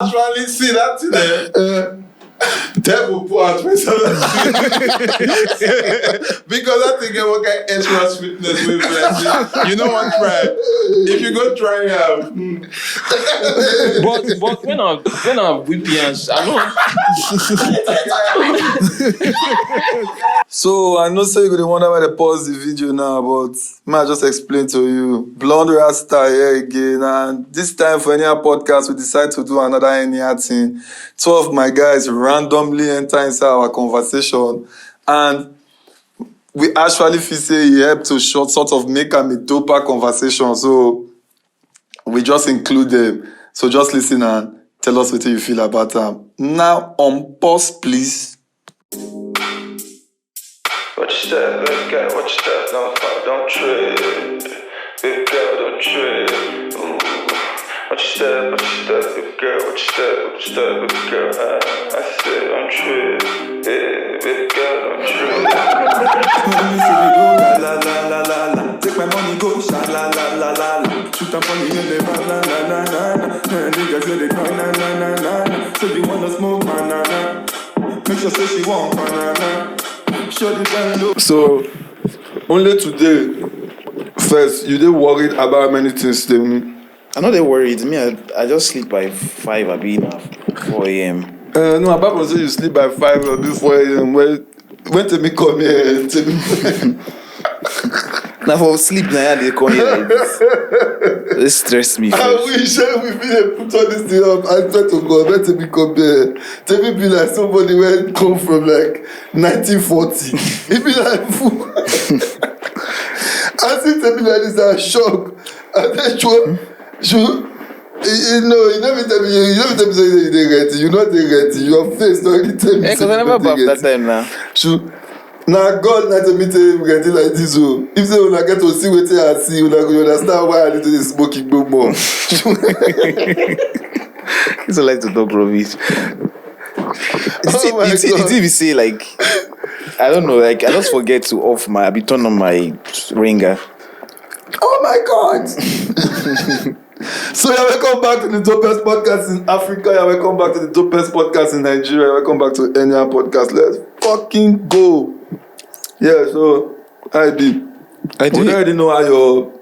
Actually, see that today. Devil put out myself because I think I will get extra sweetness with blessing. You know what, try. If you go try But when I VPNs, I know. So I know say you gonna wonder why they pause the video now, but may I just explain to you. Blonde Rasta here again, and this time for any podcast we decide to do another any thing. 2 of my guys randomly enter inside our conversation, and we actually feel say he helped to sort of make a doper conversation. So we just include them. So just listen and tell us what you feel about them. Now on pause, please. Watch that, big girl, watch that, don't trip. Big girl, don't trip. Ooh. Watch that, big girl, watch that, big girl. I said, don't trip. Yeah, big girl, don't trip. La la la la la. Take my money, go, sha la la la la la. Shoot up on the end, la la la la la. Niggas say they cry, na na na na. So they wanna smoke banana. Make sure say she want banana. So, only today, first, you dey worried about many things, tell me. I'm not that worried. Me, I just sleep by 5 or 4 a.m. No, apart from say you sleep by 5 or 4 a.m. When tell me come here, tell me. Now for sleep, now they come here like this. It stress me. I wish we put all this thing up. I try to go. When tell me come here, tell me be like somebody where come from like 1940. It be like fool. I see tell me like this, I'm shocked. And then you never tell me say you dey ready. You not dey ready. Your face not really tell me. Yeah, because I never bath that time now. Now God not to me tell him ready like this. Oh, if they wanna get to see what I see, you understand why I need to smoking no more. He's so like to talk rubbish. Did you say like I don't know, like I just forget to turn on my ringer. Oh my God. So yeah, welcome back to the dopest podcast in Africa. Yeah, welcome back to the dopest podcast in Nigeria. Welcome back to any podcast. Let's fucking go. Yeah, so I do. We already know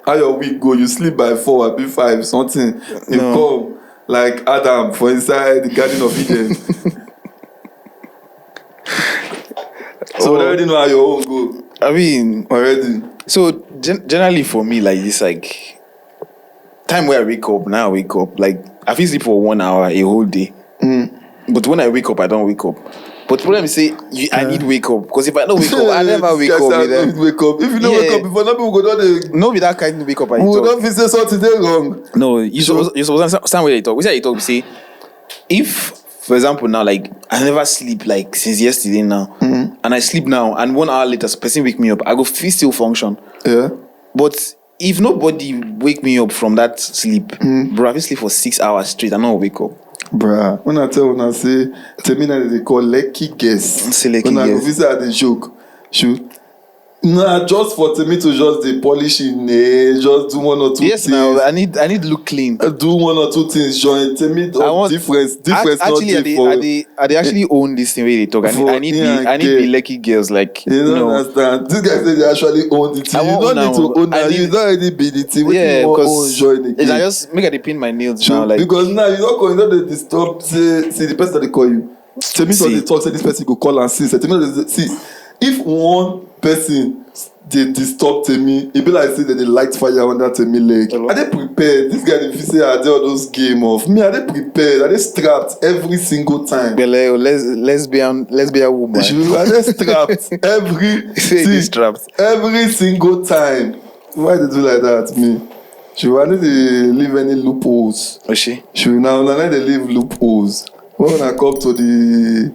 how your week go. You sleep by 4 or 5 something. You come like Adam for inside the Garden of Eden. So we already know how your own go. I mean, already. So generally for me, like this, like time where I wake up, like I feel sleep for 1 hour a whole day. But when I wake up, I don't wake up. But the problem is, I need wake up. Because if I don't wake up, I never wake up. Wake up. If you don't wake up before, no people go down. No, be that kind of wake up. We don't feel say something wrong. No, you supposed to understand where you talk. We say you talk. We say, if, for example, now, like I never sleep like since yesterday now, and I sleep now, and 1 hour later, a person wake me up, I go feel still function. Yeah. But if nobody wake me up from that sleep, bro, I will sleep for 6 hours straight. I don't wake up. Bruh, when I say, tell me that they call lucky guess. When I go visit at the joke, shoot. Nah, just for me to just the polish in just do 1 or 2 things. Yes, now I need look clean. Do 1 or 2 things, join. Tell me difference. Actually, they actually own this thing where they talk. I need the lucky girls. Like you don't understand. These guys say they actually own the thing. You don't need to own that. You don't already be the thing. Yeah, because join the I just make they pin my nails now. Like because now you don't they disturb. See the person that they call you. Tell me what they talk. Say this person go call and see. Tell me see. If one person they disturb me, it be like say that they light fire under me leg. Are they prepared? This guy, if you say are they all those game of me, are they prepared? Are they strapped every single time? Lesbian woman. Are they strapped every single time? Why they do like that? Me. She want to leave any loopholes. Oh, she now let they leave loopholes. When I come to the,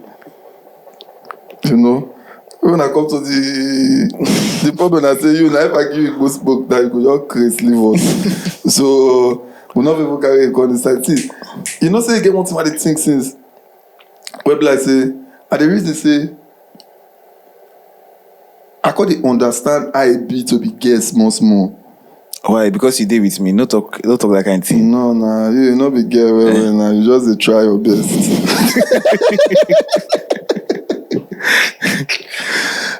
when I come to the problem, I say, now if I give you a good smoke, that you go just crazy leave us. So, we'll not be able to carry a gun inside. See, say you get one thing about the thing since, where like say, and the reason say, I can't understand IB to be guess more. Why? Because you did with me. No talk that kind of thing. No, nah, you not be get well now. You just dey try your best.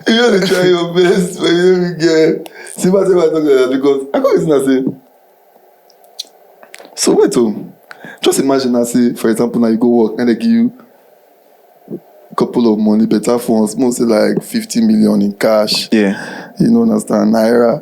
You just dey try your best, but you don't be get. See what I talk like that because I can't listen and say. So wait, just imagine I say, for example, now you go work and they give you a couple of money, better funds, mostly like 50 million in cash. Yeah. You know, understand, naira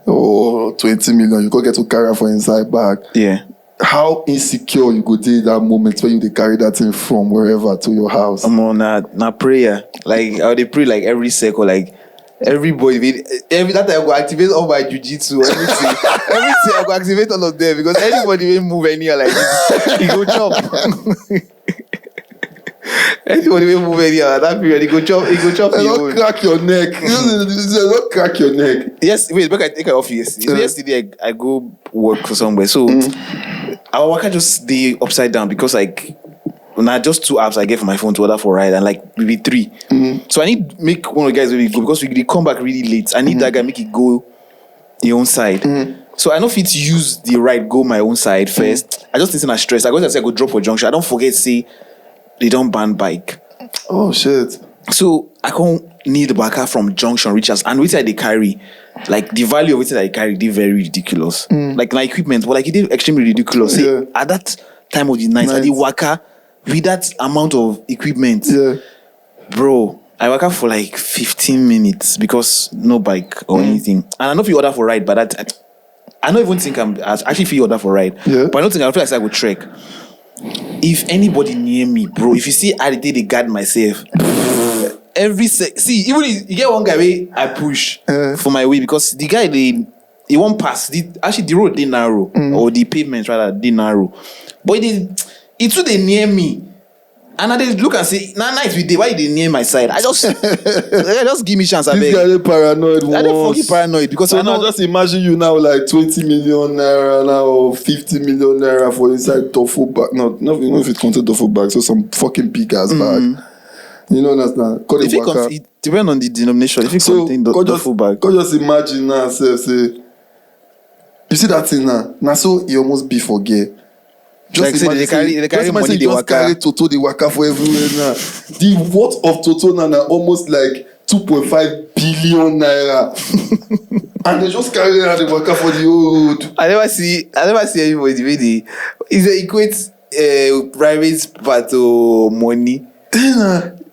or 20 million. You go get to carry for inside bag. Yeah. How insecure you go take that moment when you dey carry that thing from wherever to your house? I'm on na prayer. Like I would pray like every second, like everybody. Every that time I go activate all my jujitsu, everything. Everything I go activate all of them because anybody will move anywhere like this, he go chop. Anybody will move anywhere at that period, he go chop. Don't crack your neck. Don't crack your neck. Yes, wait, but I take it off yesterday. So yesterday I go work for somewhere. So our worker just stay upside down because like now just 2 apps I get for my phone to order for ride and like maybe 3. So I need make one of the guys really go because we come back really late. I need that guy make it go the own side. So I know if it's use the ride go my own side first. I just listen at stress. I go to say I go drop for junction. I don't forget say they don't ban bike. Oh shit. So I can't need the backer from junction reachers and which they carry. Like the value of it that I carry, they very ridiculous. Like my equipment, but like it did extremely ridiculous. Yeah. Say, at that time of the night, I did waka with that amount of equipment. Yeah. Bro, I waka for like 15 minutes because no bike or anything. And I know if you order for ride, but I don't even think I actually feel order for ride. Yeah. But I don't think I feel like I would trek. If anybody near me, bro, if you see how they guard myself, see, even if you get one guy where I push for my way because the guy he won't pass. Actually, the road they narrow or the pavement rather they narrow, but it too they near me, and I they look and say, "Nah, night with day, why they near my side?" I just give me chance. This guy is paranoid. I don't fucking paranoid because so now just imagine you now like 20 million naira now or 50 million naira for inside duffel bag. Not if it contains duffel bag, so some fucking big ass bag. You know understand? It depends on the denomination. If it contain duffel bag, go just imagine now, say, you see that thing now? Now so you almost be forget. Just like imagine they carry money, they waka. Carry Toto, they waka for everywhere now. The worth of Toto now almost like 2.5 billion naira. And they just carry out the waka for the road. I never see anybody really. Is equate private part to money.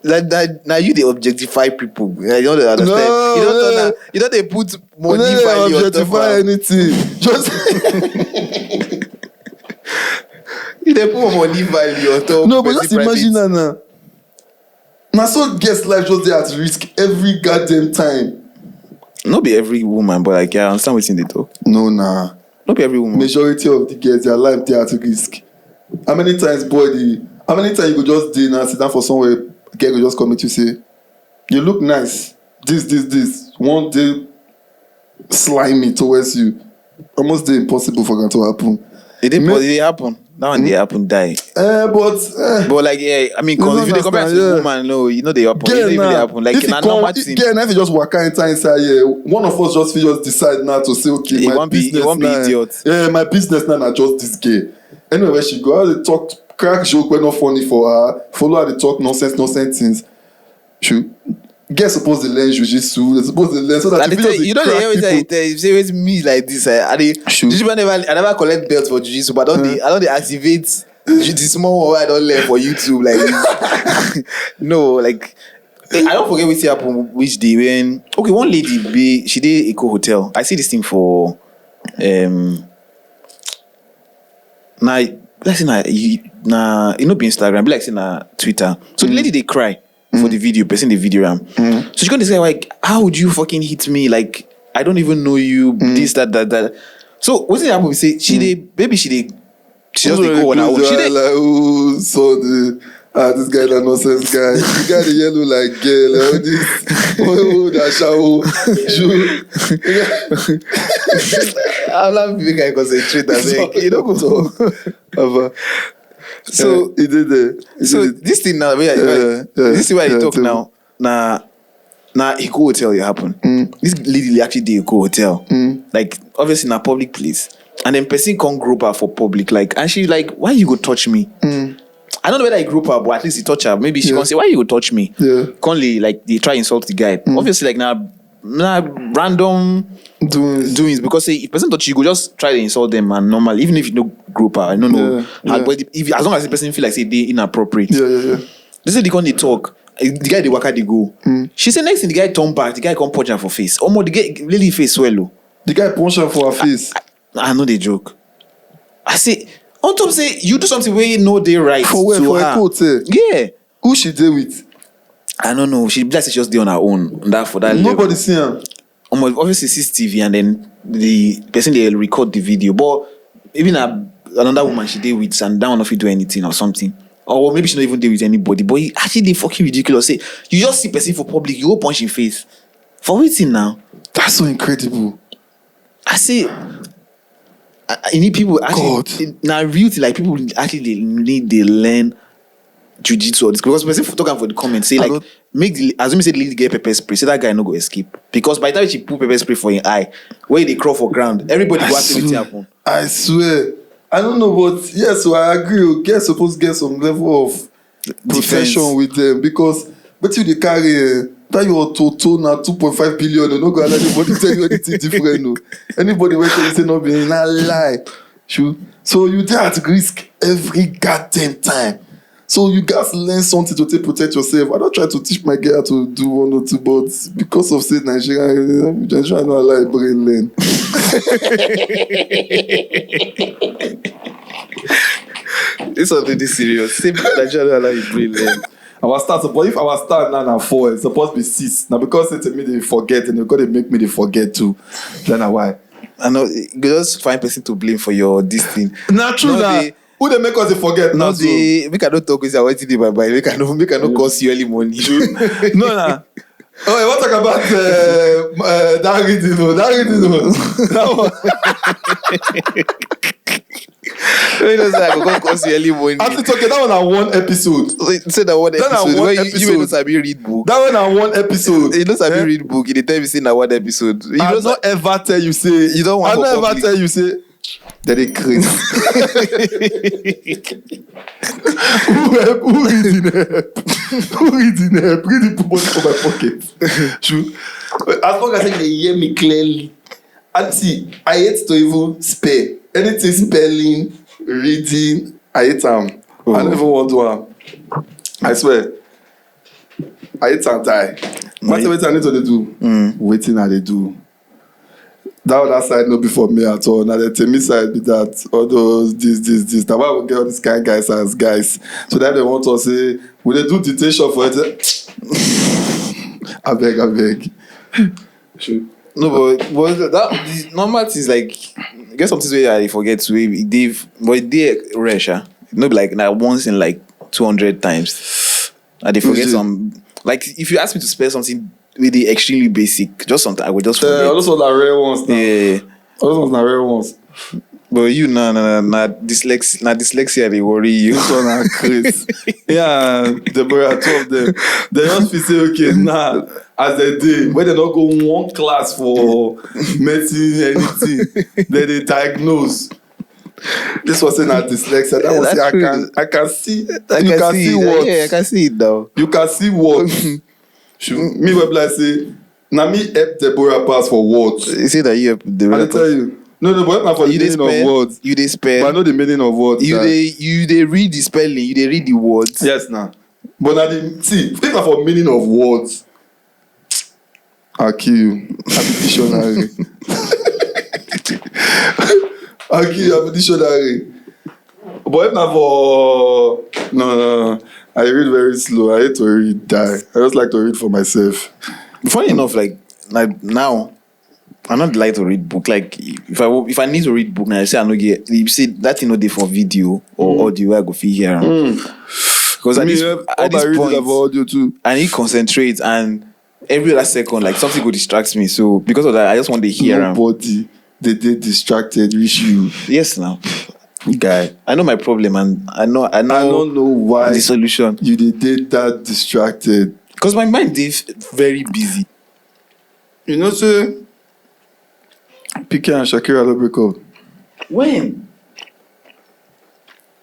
Like that now you they objectify people. I don't understand. No, you don't they put money no, value on top objectify of anything. Just you they put money value on top. no, but just imagine that now. Now so guest life just there at risk every goddamn time. Not be every woman, but like I understand what's in the talk. No, nah. Not be every woman. Majority of the girls, their life they are at risk. How many times you go just day now sit down for somewhere, girl go just come to you say, you look nice. This. One day slimy towards you. Almost the impossible for that to happen. It happen. That one they happen die. But like I mean, cause if they compare to woman, no, you know they happen. Girl, It really happen. Like na normal thing. Girl, if you just walk inside here, one of us just decide now to say, okay, my business it won't be idiot. Yeah, my business now na just this girl. Anyway, where she go, how they talk crack joke when not funny for her. Follow her, they talk nonsense things. Girls supposed to learn jujitsu. They supposed to learn so that you know they always say it's me like this. I never collect belts for jujitsu, but I don't activate the small one I don't learn for YouTube like this. No, like I don't forget which happened which day when one lady she did Eco Hotel. I see this thing for now let's say you know be Instagram, be like say na Twitter. So the lady they cry for the video, person the video ram. So she gonna say like, how would you fucking hit me? Like I don't even know you. This that. So what's it happen? We say she just go on her own. She like, oh, so this guy that nonsense guy. The guy the yellow like girl. Like, that shower. I'm not make I concentrate. You don't go. So he did it. This thing now, this is why they talk now. Now, Now, Eco Hotel, it happened. This lady actually did Eco Hotel. Like, obviously, in a public place. And then person can't group her for public. Like, and she like, why you go touch me? I don't know whether he group her, but at least he touch her. Maybe she can't say, why you go touch me? Yeah. Can't like, they try insult the guy. Obviously, like, now random doings. Because say, if person touch you, go just try to insult them and normal. Even if you don't group her, I don't know. But if, as long as the person feel like, say, they inappropriate. Yeah. This is the con they talk. The guy they work out they go. She said next thing the guy turn back, the guy come punch her for face. Almost the guy lady face swallow. The guy punch her for her face. I know they joke. I say on top say you do something where you know they right. For where? For a coat, yeah. Who she did with? I don't know. She blessed she just did on her own. That for that. Nobody see her. Obviously CCTV and then the person they record the video. But even another woman she did with and that one if you do anything or something. Or maybe she not even deal with anybody, but he actually they fucking ridiculous. Say you just see person for public, you go punch in face. For waiting now. That's so incredible. I say, you need people actually now real thing, like people actually they learn jiu-jitsu or this because person talking for the comments say like make the assuming say the lady get pepper spray, say that guy no go escape because by the time she put pepper spray for your eye, where they crawl for ground, everybody go after it happen. I swear. I don't know, but yes, so I agree. Guys supposed to get some level of protection with them because but you they carry that your total now 2.5 billion. You no go allow anybody tell you anything different. No. Anybody will tell you say not being a lie. True. So you there at risk every goddamn time. So you guys learn something to protect yourself. I don't try to teach my girl to do one or two, but because of say Nigeria don't allow brain learn. This something this serious. Same Nigeria don't allow you brain learn. Our start, but if our start now 4, it's supposed to be 6. Now because it's me they forget and they're gonna make me they forget too. Then why? I know you just find person to blame for your this thing. Not true now. Who they make us they forget now? We cannot talk with you. What did bye? We cannot cost you early money. No. Oh, I want to talk about that reading. That one. You know, I go cost you early money. After talking, that one on one episode. Say that one episode. Where you know Sabi read book. That one on one episode. You know Sabi read book. You tell me say that one episode. You I don't ever tell you say. You don't want. I don't ever tell you say. That they crazy. Who reading help? Who reading help? Read it, put money for my pocket. True. As long as they hear me clearly. And see, I hate to even spell. Anything spelling, reading, I hate them. I don't even want to. I swear. I hate and die. What's the I need to do? Waiting and they do. That other side no be for me at all. Now the Temi side be that all those this. Now why we get all these kind guys as guys? So that they want to say, will they do detention for it? I beg. Sure. No, but that the normal thing is like get something where I forget to but they Russia. No be like once in like 200 times. And they forget some like if you ask me to spell something really extremely basic, just something I would just forget. Those ones are rare ones now. Yeah. Those ones are rare ones. But you dyslexia they worry you. This one are crazy. Yeah, the two of them. They just feel say okay, nah, as they did, when they don't go one class for medicine, anything, then they diagnose. This was saying that dyslexia. That was I can see. You can see what. Yeah, I can see it now. You can see what. Me will like say, na me help Deborah pass for words. You say that you help Deborah. I tell you. No, but not for the meaning of words. You they spell. But I know the meaning of words. You they read the spelling. You they read the words. Yes, now. But now see, if not for meaning of words, I'll kill you. I'm a dictionary. I'll kill you. I'm a dictionary. But if not for no. I read very slow. I hate to read die. I just like to read for myself. Funny enough, like now, I not like to read book. Like if I need to read book now, I say I no get. You see that thing no dey for video or audio. I go feel here. Because at this point, audio too. I need concentrate and every other second, like something go distract me. So because of that, I just want to hear. Nobody they distracted. Reach you. Yes, now. Guy, I know my problem and I don't know why the solution. You did that distracted. Because my mind is very busy. You know, say Piqué and Shakira don't break up. When?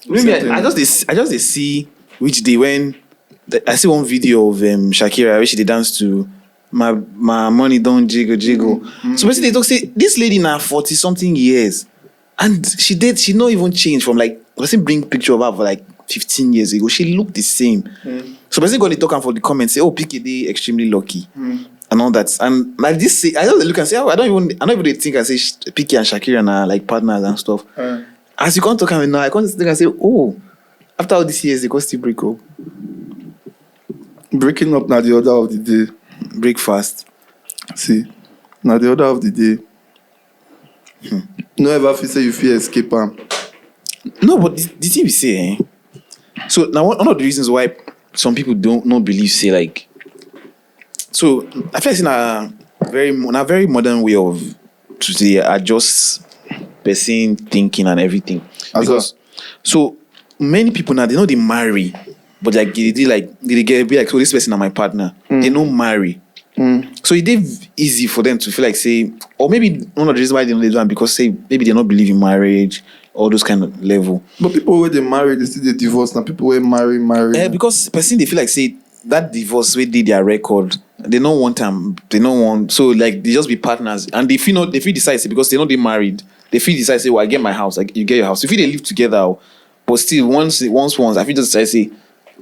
Maybe I just dey see which day when I see one video of Shakira where she dey dance to my money don't jiggle. So basically they talk say this lady now 40 something years and she not even changed from like person bring picture of her for like 15 years ago. She looked the same. So basically got they talking for the comments say, oh, Piqué they extremely lucky. And all that. And like this I just look and say, oh, I don't even think I say Piqué and Shakira are like partners and stuff. As you can't talk about now, I can't think and say, oh, after all these years, they could still break up. Breaking up now the order of the day. Break fast. See, now the order of the day. No ever feel say you feel escape am. No, but the thing we say, so now one of the reasons why some people don't believe, say like, so I feel like it's in a very modern way of to say adjust person thinking and everything. Because so many people now they know they marry, but like they get be like, so this person is my partner. They don't marry. So it is easy for them to feel like say, or maybe one of the reasons why they don't do that because say maybe they don't believe in marriage, all those kind of level. But people where they marry, they still they divorce now. People where marry. Because person they feel like say that divorce where did their record, they don't want them. They don't want, so like they just be partners and they feel decide because they know they married. They feel decide say, well, I get my house, like you get your house. If they live together, but still once I feel just decide say,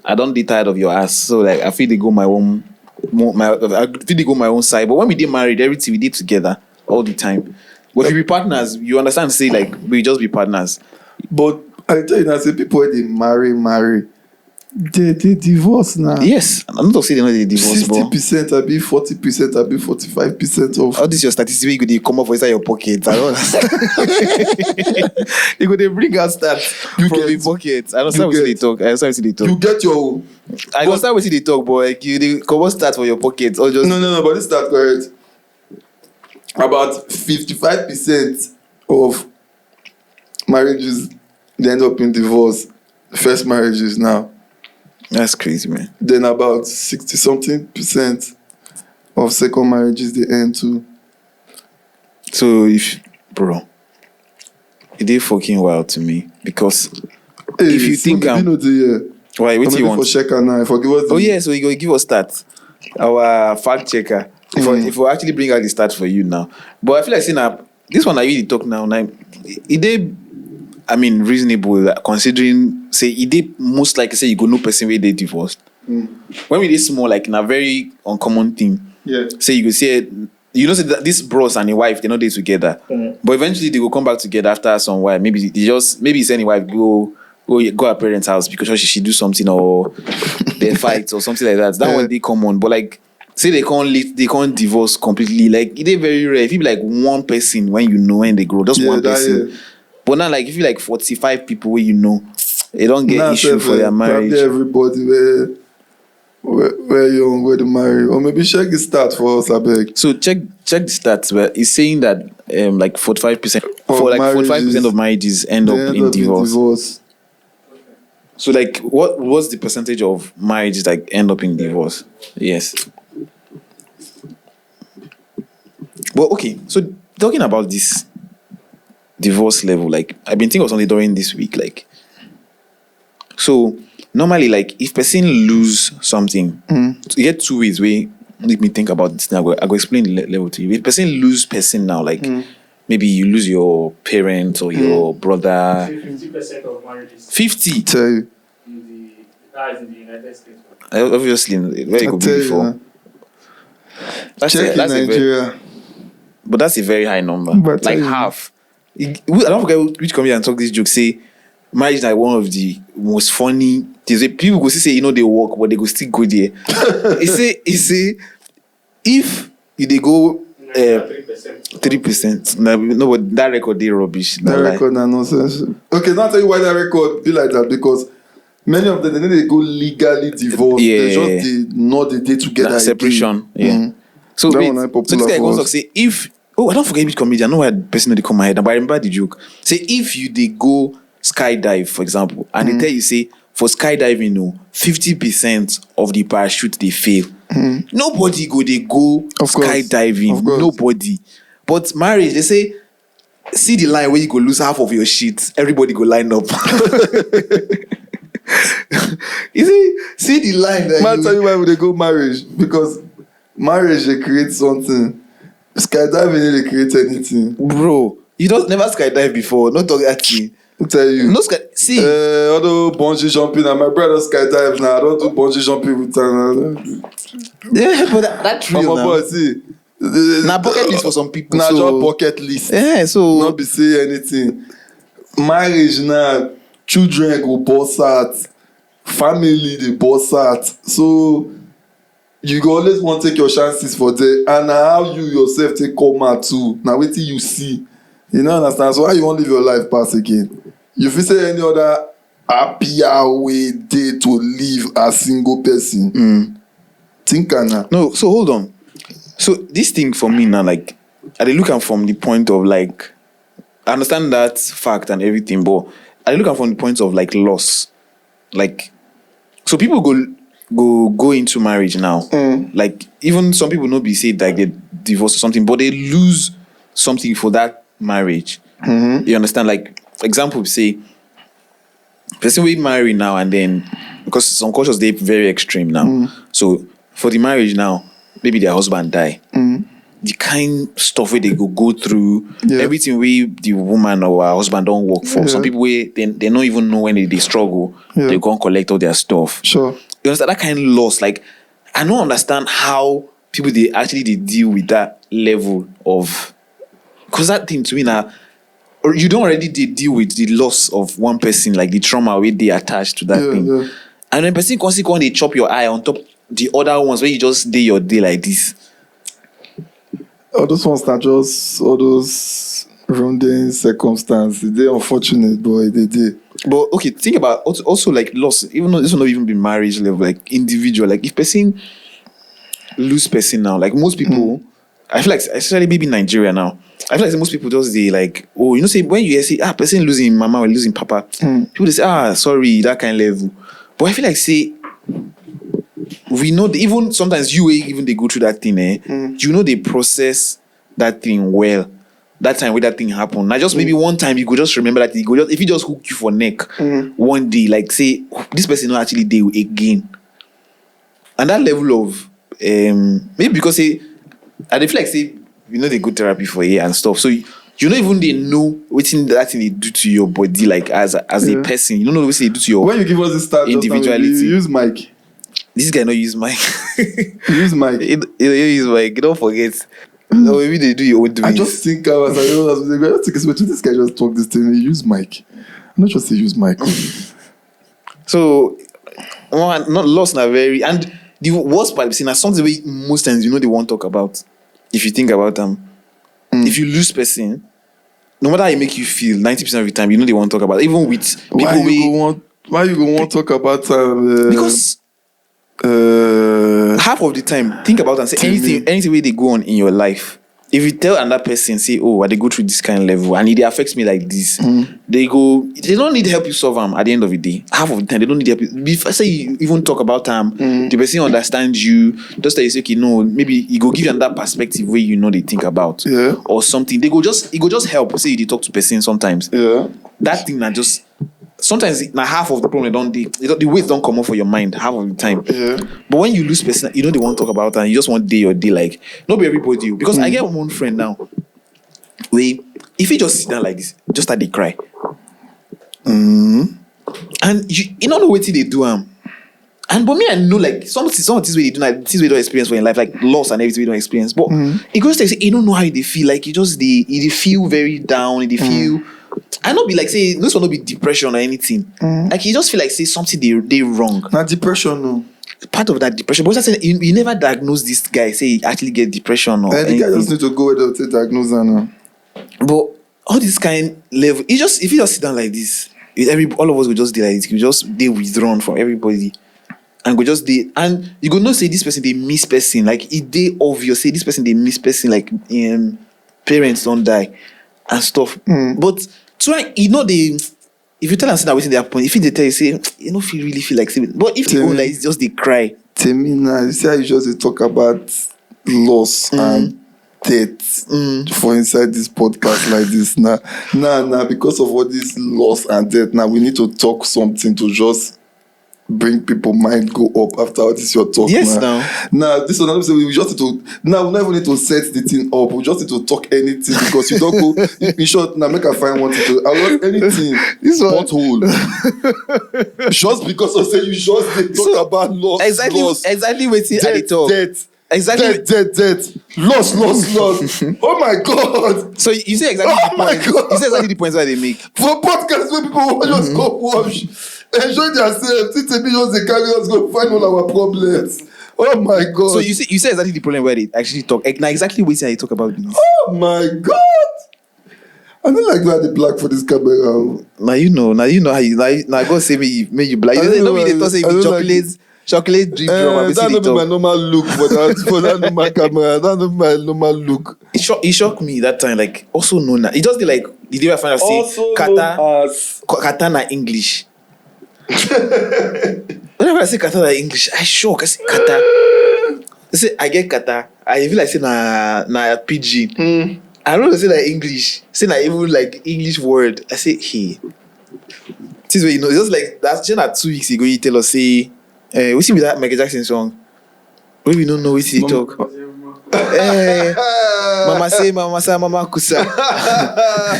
I don't be tired of your ass. So like I feel they go my own side. But when we did married, everything we did together all the time. But if we be partners, you understand? Say like we just be partners. But I tell you now, say people when they marry, they divorce now. Yes, I'm not saying they divorce. 60%, I be 40%, I be 45% of. All this your statistics where you could come up for inside your pocket. I don't understand. You could bring out stats from your pocket. I don't understand what they talk. You get your own. I understand what they talk, but like you come out stats for your pocket or just no. But this stat correct. About 55% of marriages they end up in divorce. First marriages now. That's crazy, man. Then about 60-something% of second marriages they end too. So it is fucking wild to me because if you think why? What do you want? For checker now. Forgive us. Oh yeah, so you go give us stats. Our fact checker. If we actually bring out the stats for you now, but I feel like saying this one I really talk now. It did. I mean, reasonable considering say it did most likely say you go no person where they divorced. When we did small like in a very uncommon thing. Yeah. Say you could say say that this bros and a wife they not they together, but eventually they will come back together after some while. Maybe it's any wife go her parents' house because she do something or they fight or something like that. That one they come on, but like say they can't divorce completely. Like it is very rare. If you be like one person when they grow, just one person. But now, like, if you like 45 people where they don't get issue for their marriage. Probably everybody where young, where they marry. Or maybe check the stats for us, I beg. So check the stats where it's saying that like 45% for like 45% of marriages end up in divorce. So like what's the percentage of marriages like end up in divorce? Yes. Well, okay. So talking about this divorce level, like I've been thinking of something during this week, like so normally like if person lose something, you get two ways where make me think about this. Now I go explain the level to you. If person lose person now, like maybe you lose your parent or your brother. 50% of marriages. 50. Tell you. That is in the United States. Obviously, where you could be before. That's Nigeria. But that's a very high number. But like half. I don't forget which come here and talk this joke. Say marriage is like one of the most funny things. People go say they work, but they go still go there. He say if they go 3%. No, but that record they rubbish. That record na nonsense. Okay, now I'll tell you why that record be like that, because many of them they go legally divorced. Yeah. They just not the day together. Separation. Yeah. So this guy goes to say if I don't forget which comedian. I know why the person they come my head, but I remember the joke. Say if you they go skydive, for example, and they tell you say for skydiving, 50% of the parachute they fail. Nobody they go Of course. skydiving. Of course. Nobody. But marriage, they say, see the line where you go lose half of your shit. Everybody go line up. You see the line that Man, tell you why would they go marriage? Because marriage they create something. Skydiving they create anything. bro, you don't never skydive before. Not talk that thing. I'll tell you. No sky. See, Although bungee jumping and my brother skydive now. I don't do bungee jumping with time. yeah, but that My real now. boy, see. Now bucket list for some people. Now so, just bucket list. yeah, so Not be say anything. Marriage now, children go boss out, family they boss out. So you go always want to take your chances for there. And na how you yourself take come out too. Now wait till you see. You know understand? So how you want live your life pass again? You feel say any other happier way day to live as single person. Think now. no. So hold on. So this thing for me now, like, I dey look am from the point of like, I understand that fact and everything, but I dey look am from the point of like loss. Like, so people go into marriage now. Like, even some people not be said like they divorce or something, but they lose something for that marriage. You understand? Like, for example, say person we marry now and then, because some cultures they very extreme now. So for the marriage now, maybe their husband die. The kind stuff where they go through, Yeah. everything where the woman or her husband don't work for. Yeah. Some people where they don't even know when they struggle, Yeah. they go and collect all their stuff. Sure. You understand that kind of loss? Like, I don't understand how people they deal with that level of, because that thing to me now, or you don't already deal with the loss of one person, like the trauma where they attached to that Yeah, thing. yeah. And when person consequently they chop your eye on top the other ones where you just day your day like this. All those ones are just all those rounding circumstances. They're unfortunate, boy. They did. But okay, think about also like loss, even though this will not even be marriage level, like individual. Like if person lose person now, like most people, I feel like especially maybe Nigeria now, I feel like most people just they like, oh, you know, say when you say person losing mama or losing papa, people they say sorry, that kind of level. But I feel like say we know even sometimes you even they go through that thing, you know they process that thing well. That time when that thing happened. Now just maybe one time you could just remember that if he just hook you for neck one day, like say this person not actually there again. And that level of maybe because say I feel like say you know they go therapy for a year and stuff. So you don't even they know what that thing they do to your body, like as a person. You don't know what they do to your When you give us the start, individuality. you use mic. This guy not use mic. Use mic. You use mic. Don't forget. No, maybe they do your own doings. I just think I was I just think this guy just talk this thing. He use mic. I'm not just say use mic. So, not lost na very, and the worst part is that something we most times you know they won't talk about. If you think about them, if you lose person, no matter how it make you feel, 90% of the time you know they won't talk about it. Even with people Why you go want talk about because half of the time think about and say anything way they go on in your life. If you tell another person, say, oh, I they go through this kind of level and it affects me like this, they don't need help you solve them at the end of the day. Half of the time, they don't need help you. Before say you even talk about them, the person understands you, just that you say, okay, no, maybe you go give you another perspective where you know they think about. Yeah. Or something. It go just help. Say you talk to person sometimes. Yeah. That thing that just sometimes now half of the problem the weight don't come off for your mind half of the time. Yeah. But when you lose person, you know they want to talk about it and you just want day or day, like not be everybody. Because I get one friend now. If he just sit down like this, just start they cry. And you don't know what they do. And but me, I know like some of this way they do like this way don't experience for in life, like loss and everything we don't experience. But it goes to say you don't know how they feel. Like you just they feel very down, they feel I not be like say this will not be depression or anything. Like you just feel like say something they wrong. Not depression, no. Part of that depression. But I said you never diagnose this guy, say he actually get depression or And the guy just need to go without a diagnosis now. But all this kind level, if you just sit down like this, all of us will just do like this. You just they withdrawn from everybody. And go just they and you go not say this person they miss person. Like it they obvious say this person they miss person, like parents don't die and stuff. But try you know if you tell them say that waiting they happen, if they tell you say you don't really feel like saying, but if they go like it's just they cry. Tell me now, you see how you just dey talk about loss and death for inside this podcast like this now because of all this loss and death now we need to talk something to just bring people mind go up after all this your talk. Yes, now this one we just need to now we don't even need to set the thing up, we just need to talk anything because you don't go in short now make I find one thing to I want anything This one pothole just because of say you just dey talk about loss exactly waiting at the talk. death Exactly. death loss oh my god. So you say exactly Oh the my point. God. You say exactly the points why they make. For podcasts where people just go watch, enjoy themselves, think they just they carry us go find all our problems. Oh my god. So you say exactly the problem where they actually talk. Now exactly waiting they talk about this. Oh my god. I don't like that the black for this camera. Now you know how you now God say me you black. I You don't know me they know, talk say I don't chocolate drink drum and That basically not be my talk. normal look for that normal camera. That not be my normal look. It shocked me that time, like also known that it just did like the day I find out say kata na English. Whenever I say kata na English, I shock. I say kata. I say I get kata. I feel like say na pidgin. I don't know say na English. Say na even like English word. I say hey. This is where you know. It's just like that's just 2 weeks ago. You tell us say, we see with that Michael Jackson song. We don't know what he talk. Mama say, mama say, mama kusa.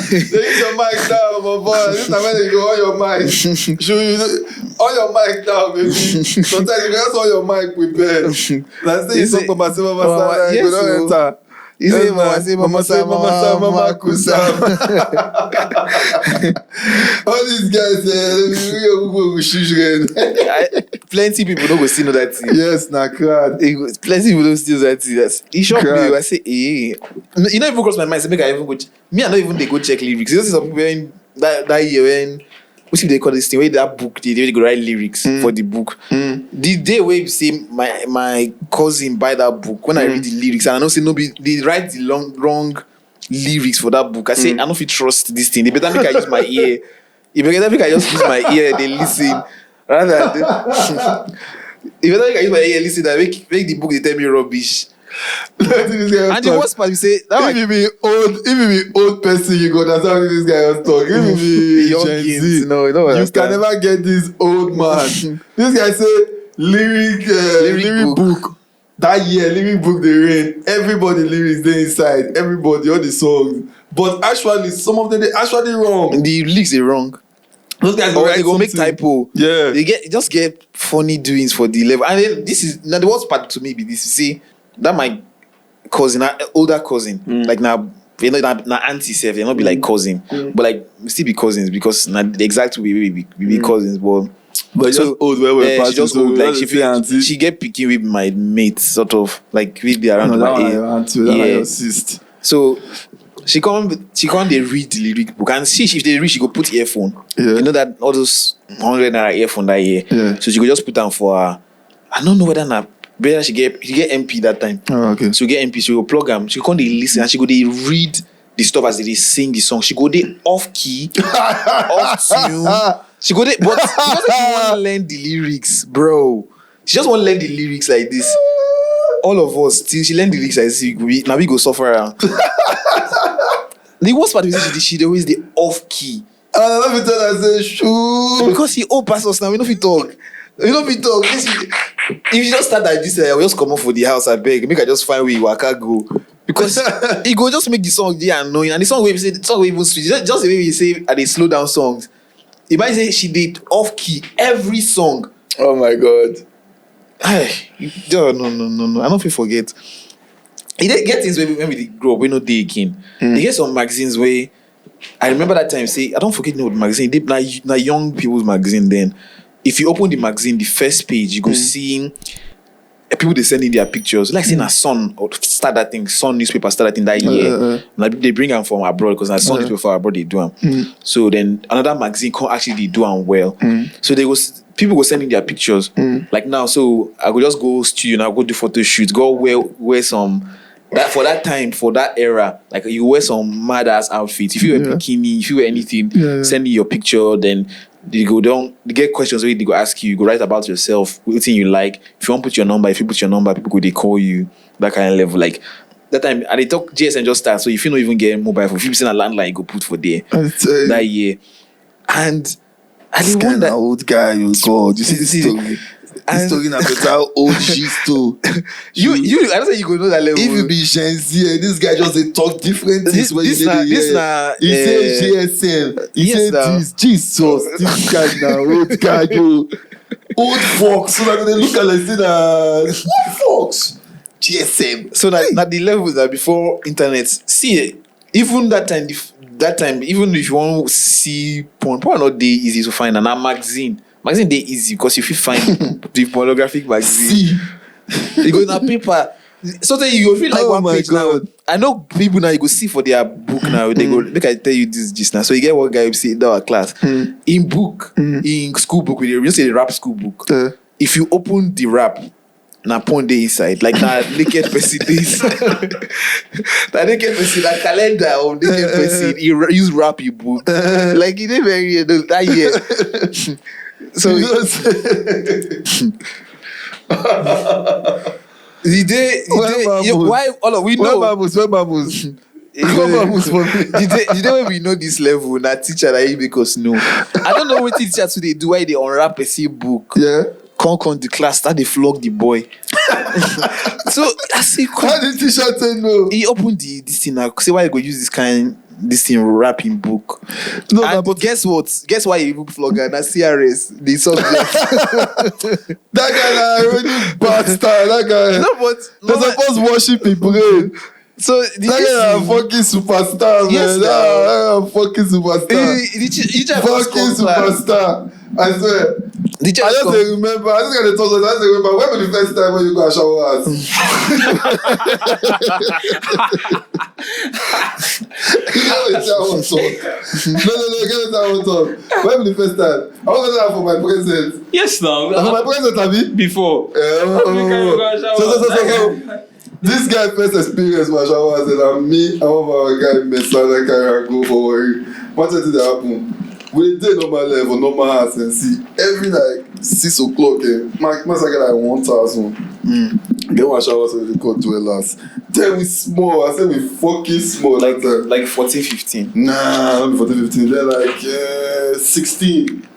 They use your mic down, my boy. This time when you go on your mic. On your mic down, baby. Sometimes you can just on your mic prepared. Like say you talk mama say, mama say, you don't enter. You say mama say, mama say, mama kusa. All these guys, Plenty people don't go see know that thing. yes, na crowd. Plenty people don't still that thing. It shocked me. Crap. I say, you don't even cross my mind. Say, make I even go. Me, I don't even they go check lyrics. You know, some people when that year when we see they call this thing where that book they go write lyrics for the book. The day where you see my cousin buy that book, when I read the lyrics and I know say nobody they write the wrong lyrics for that book. I say I don't feel trust this thing. They better make I use my ear. If better make I just use my ear, they listen. Rather than if better make I use my ear, listen. That make the book they tell me rubbish. And the worst part, you say that If you be old person, you go understand how this guy was talking. If you be young Gen kids, Z, no, you don't you understand. can never get this old man. This guy say lyric book. That year, lyric book they read. Everybody lyrics they inside. Everybody all the songs. But actually, some of them they actually wrong. the lyrics are wrong. Those guys Or write they go make something. typo. Yeah. They just get funny doings for the level. And then this is now the worst part to me be this. You see, that my cousin, older cousin, like now you know na auntie self, they not be like cousin, but like we still be cousins because na the exact way we be cousins, but But just old where we're she just old like auntie. she get picking with my mates sort of like we be around No, my that one age. your auntie, that one your sis. So she come they read the lyric book and see if they read she go put earphone. Yeah. You know that all those 100 naira earphone that year. Yeah. So she go just put them for her. I don't know whether better she get MP that time. Oh, okay. So get MP, she go plug them. She go they listen and she go they read the stuff as they sing the song. She go they off key, off tune. She go they but because she want to learn the lyrics, bro. She just want to learn the lyrics like this. All of us till she learn the lyrics like this, now we go suffer around. The worst part is she always the off key. And let me tell her, I say, shoo. Because he all pass us now, we know if we talk. We know if we talk. If you just start like this, we just come up for the house, I beg. Make I just find where you can't go. Because he go just make the song there annoying. And the song we say, the song we even switch. Just the way we say at the slow down songs. If I say she did off key every song. Oh my God. No. I don't feel forget. He get things when we grow up, we know they again. They get some magazines where I remember that time say, I don't forget the magazine. They na young people's magazine then. If you open the magazine, the first page, you go see people they send in their pictures. Like saying a Sun or start that thing, Sun newspaper start that thing that year. Like they bring them from abroad because na Sun newspaper from abroad they do them. So then another magazine can actually do them well. So they was people go send in their pictures. Like now, so I go just go studio now, go do photo shoots, go wear some that for that time, for that era, like you wear some mad ass outfits. If you wear bikini, if you wear anything, send me your picture. Then they go down. They get questions where they go ask you. You go write about yourself, anything you like. If you want to put your number, if you put your number, people go they call you. That kind of level, like that time. And they talk GSM just start. So if you don't even get mobile phone, 50% a landline, you go put for there that year. And I This didn't kind want of that. old guy, you God. You see this story. This story na better OG too. You, I don't say you go know that level. If you be Gen Z, this guy just dey talk different things when you dey hear. He say GSM. He say this. Jesus, this guy na old guy yo. Old fox. So like they look at like say na old fox. GSM. So that the levels that before internet. See, even that time, even if you want to see porn not dey easy to find. And a magazine dey easy because if you find the pornographic magazine, you go na paper. So then you feel like one page God. Now. I know people now you go see for their book now. They go make I tell you this just now. So you get one guy who say in our class in book in school book we just say the rap school book. If you open the rap. Na porn day inside, like that naked person days. That naked person, that calendar of naked person, you use rap you book. Like it ain't very that year. So the day why all of we know Where bambus for me. the day when we know this level, na teacher that he make us know. I don't know what teacher today do why they unwrap person book. Yeah. Come the class, start they flog the boy. So I say, How did teacher say no? he opened this thing now. Say why you go use this thing wrapping book. No, and but guess what? Guess why he even flog her? That's CRS, the subject. that guy na already bad star. That guy. No, but They're supposed to worship people. so That guy na fucking superstar, man. Yes, That fucking superstar. Fucking superstar. I swear. I just remember. I just got to talk. I just remember. When was the first time when you got shower ass? Get that one talk. No. Get that one talk. When was the first time? I was going for my present. Yes, now. For my present, Abi. Before. So. This guy first experience my shower and me and one of our guy Mesa that carry go forward. What did that happen? We did normal level, normal house and see every like 6 o'clock. My get like 1,000. Get one shower so they call dwellers. Then we small. I said we fucking small like that time. like 14, 15. Nah, not 14, 15. They're like 16. 16,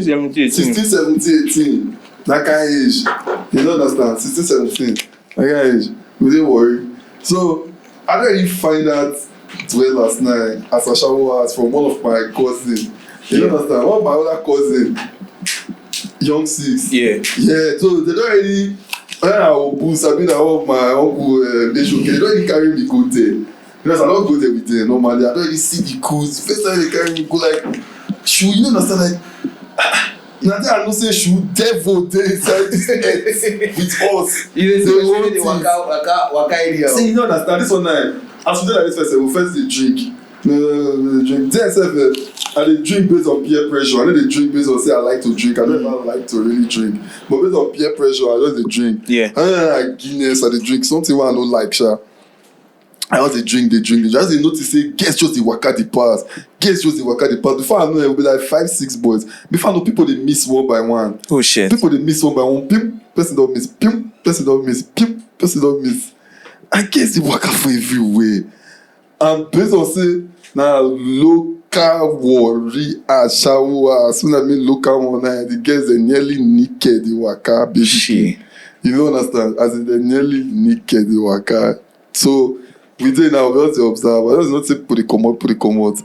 17, 18. 16, 17, 18. That kind of age. You don't understand? 16, 17. That kind of age. We didn't worry. So I didn't really find out well last night as a shower house from one of my cousins. You don't understand? One of my other cousin, young sis. Yeah. So they don't really. When I will boost, I mean, I want my uncle, they should they don't really carry me go there. Because I don't go there with them normally. I don't really see the cruise. First time they carry me go like, shoe, you don't understand? Like, now I don't say shoe, devil there inside this earth with us. You waka area. See, you don't understand this one night. As we do like this first, we first they drink. No, drink. Then I they drink based on peer pressure. I know they drink based on say I like to drink. I don't even like to really drink. But based on peer pressure, I just they drink. Yeah. I don't like Guinness, I they drink something I don't like, sha. I just they drink. Just they notice say, guess just the waka the pass. Before I know it will be like 5, 6 boys. Before I know people they miss one by one. Oh shit. People they miss one by one. Pim, person don't miss. Pim, person don't miss. Pim, person don't miss. I guess the waka for everywhere. And based on say now local worry as shower as soon as me local one now the girls they nearly naked the waka basically. You don't understand? As in they nearly naked the waka. So we did now we also observe. I just not say put it come out.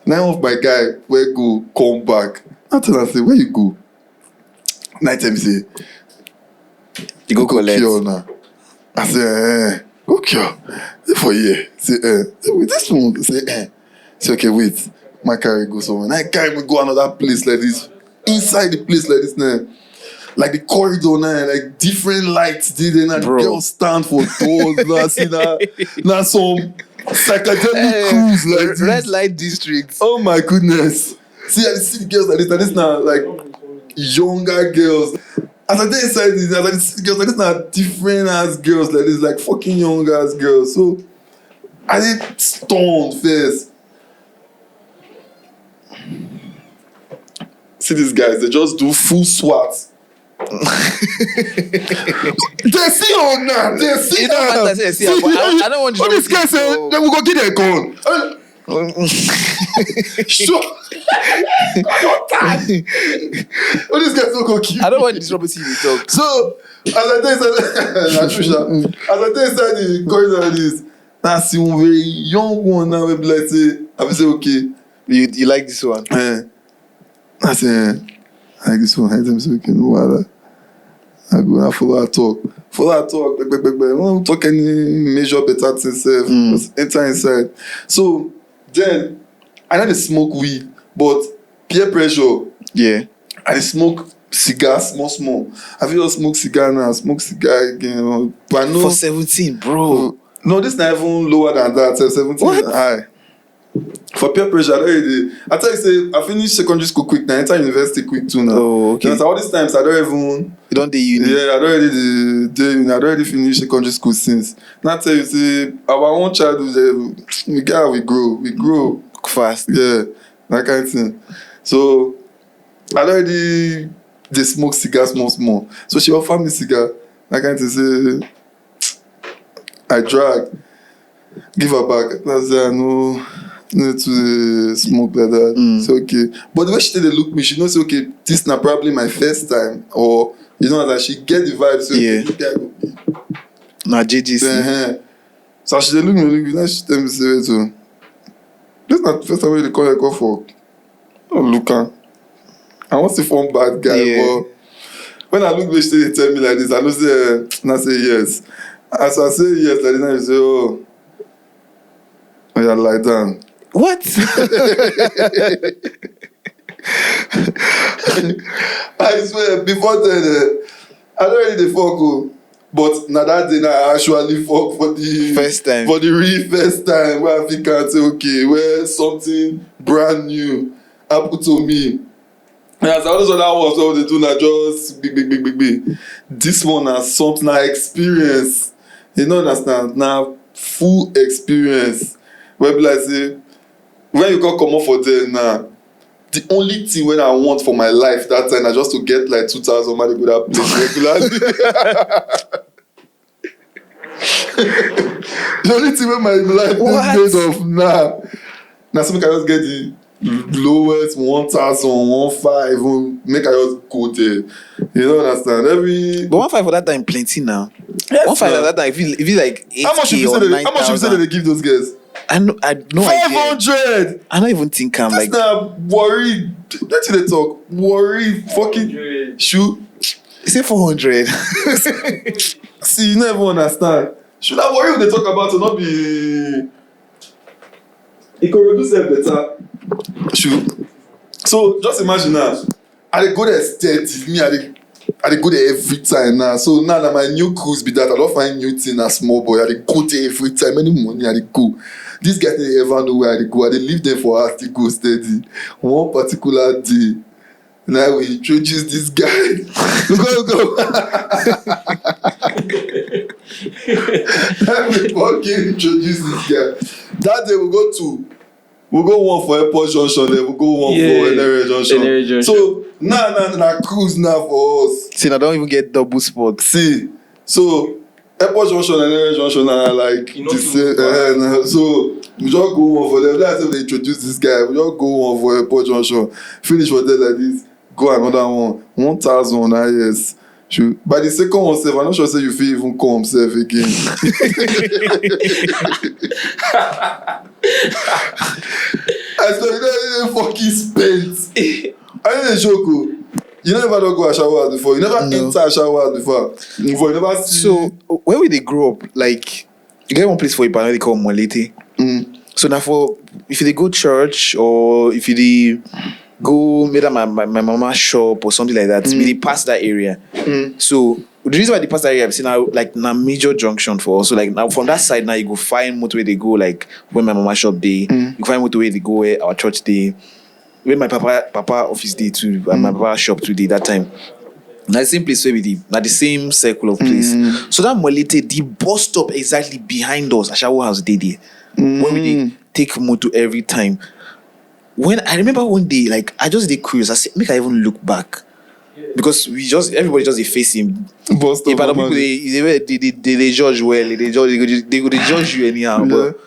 Now of my guy where go come back. I tell her say where you go? Night time say You go collect. cure now. I say go cure. For here. Say with this one say Say okay wait. My carry go somewhere. Now I carry me go another place like this. Inside the place like this now. Like the corridor now, like different lights did and the girls stand for doors. Now see now some psychedelic cruise like this. Red light district. Oh my goodness. See the girls like this, and this now like younger girls. as I dey inside this, I was like, this girls like this na different ass girls like this, like fucking young ass girls. So I dey stunned first. See these guys, they just do full swat. They see on now, they see It don't now. matter, say, see, I don't want What this guy say? Then we go get their gun. Sure. What this guy so go keep? I don't want this property to talk. So as I dey inside, as I dey inside the corridor like this, now see one very young one now wey be like say, I be say okay. You like this one? I say, I like this one. I tell me say okay, no matter. I go and follow her talk. We won't talk any major better things. Just enter inside. So then I know they smoke weed, but peer pressure. Yeah. I dey smoke cigar small. I feel just smoke cigar now, smoke cigar again. But I know For 17, bro. no, this not even lower than that. 17 What? high. For peer pressure, I tell you, say I finished secondary school quick now, enter university quick too now. Oh, okay. You know, so all these times I don't even. You don't do uni. Yeah, I already finished secondary school since. Now tell you, say our own childhood, we grow Fast. yeah, that kind of thing. So I already they smoke cigars small. So she offered me cigar. That kind of thing. Say I drag, give her back. I say I no need to smoke like that. So okay, but the way she did look me, she knows okay, this na probably my first time, or you know that she get the vibe. So Yeah. okay, this guy go be. Now JGC. So she dey look me. Now she tell me say wait so. This not the first time they call her call for. Oh, look am. I want to form bad guy, Yeah. but when I look bitch, they tell me like this, I know say, and I say yes. As I say yes, like this, now you say, oh, yeah, lie down. What? I swear, before then, I don't really dey fuck, oh. But now that day, I actually fuck for the First time. For the real first time where I think I say, okay, where something brand new happened to me. And as all those other ones, what they do now, just big. This one has something I experience. You don't understand? Now, full experience. Where be like say, when you come up for there now, the only thing when I want for my life that time is just to get like 2,000 money to that place regularly. The only thing when my life is made of now. Now something can just get the lowest 1,000, 1,500, make I just go there. You don't understand? But 1,500 for that time plenty now. Yes, 1,500 now. at that time, if you like 8K How much you or say 9,000. they give those guys? I no idea. 500. I don't even think I'm That's like. not worried. That's they talk. Worried. Fucking shoot. You say 400. See, you never understand. Should I worry when they talk about to not be. It could reduce them better. Shoot. So just imagine now. I dey go there steady. Me, I dey go there every time now. So now that my new cruise be that I don't find new thing as small boy. I dey go there every time. Any money I dey go. These guys they ever know where I dey go. I dey leave them for us to go steady. One particular day. Now we introduce this guy. Go. Now we fucking introduce this guy. That day we'll go one for Airport Junction, then we'll go one for Enere Junction. So now cruise now for us. See, I don't even get double spot. See, so Airport Junction and Enere Junction are like the same. So we just go one for them. That's how they introduce this guy. We just go one for Airport Junction. Finish for them like this. Go another one. 1,000 yes. Sure. By the second one, I'm not sure say you feel even come self again. I said you don't fucking spent. I didn't joke. Oh. You never don't go a shower before. You never enter a shower before. You never see. So where we they grow up, like you get one place for Ibadan they call Molete. So now for if you dey go church or if you dey go maybe my mama's shop or something like that, we dey pass that area. So the reason why they pass that area, I've seen now like na major junction for us. So like now from that side now you go find motorway they go like where my mama's shop dey. You find motorway they go where our church dey. Where my papa office day too and my papa shop today that time. na the same place where we dey, na the same circle of place. So that Molete, the bus stop exactly behind us, Ashawo House dey there. When we dey take motor every time. When I remember one day, like I just dey curious, I said, make I even look back. Because everybody just dey face him. Bus stop. If other people they judge well, they go judge you anyhow. But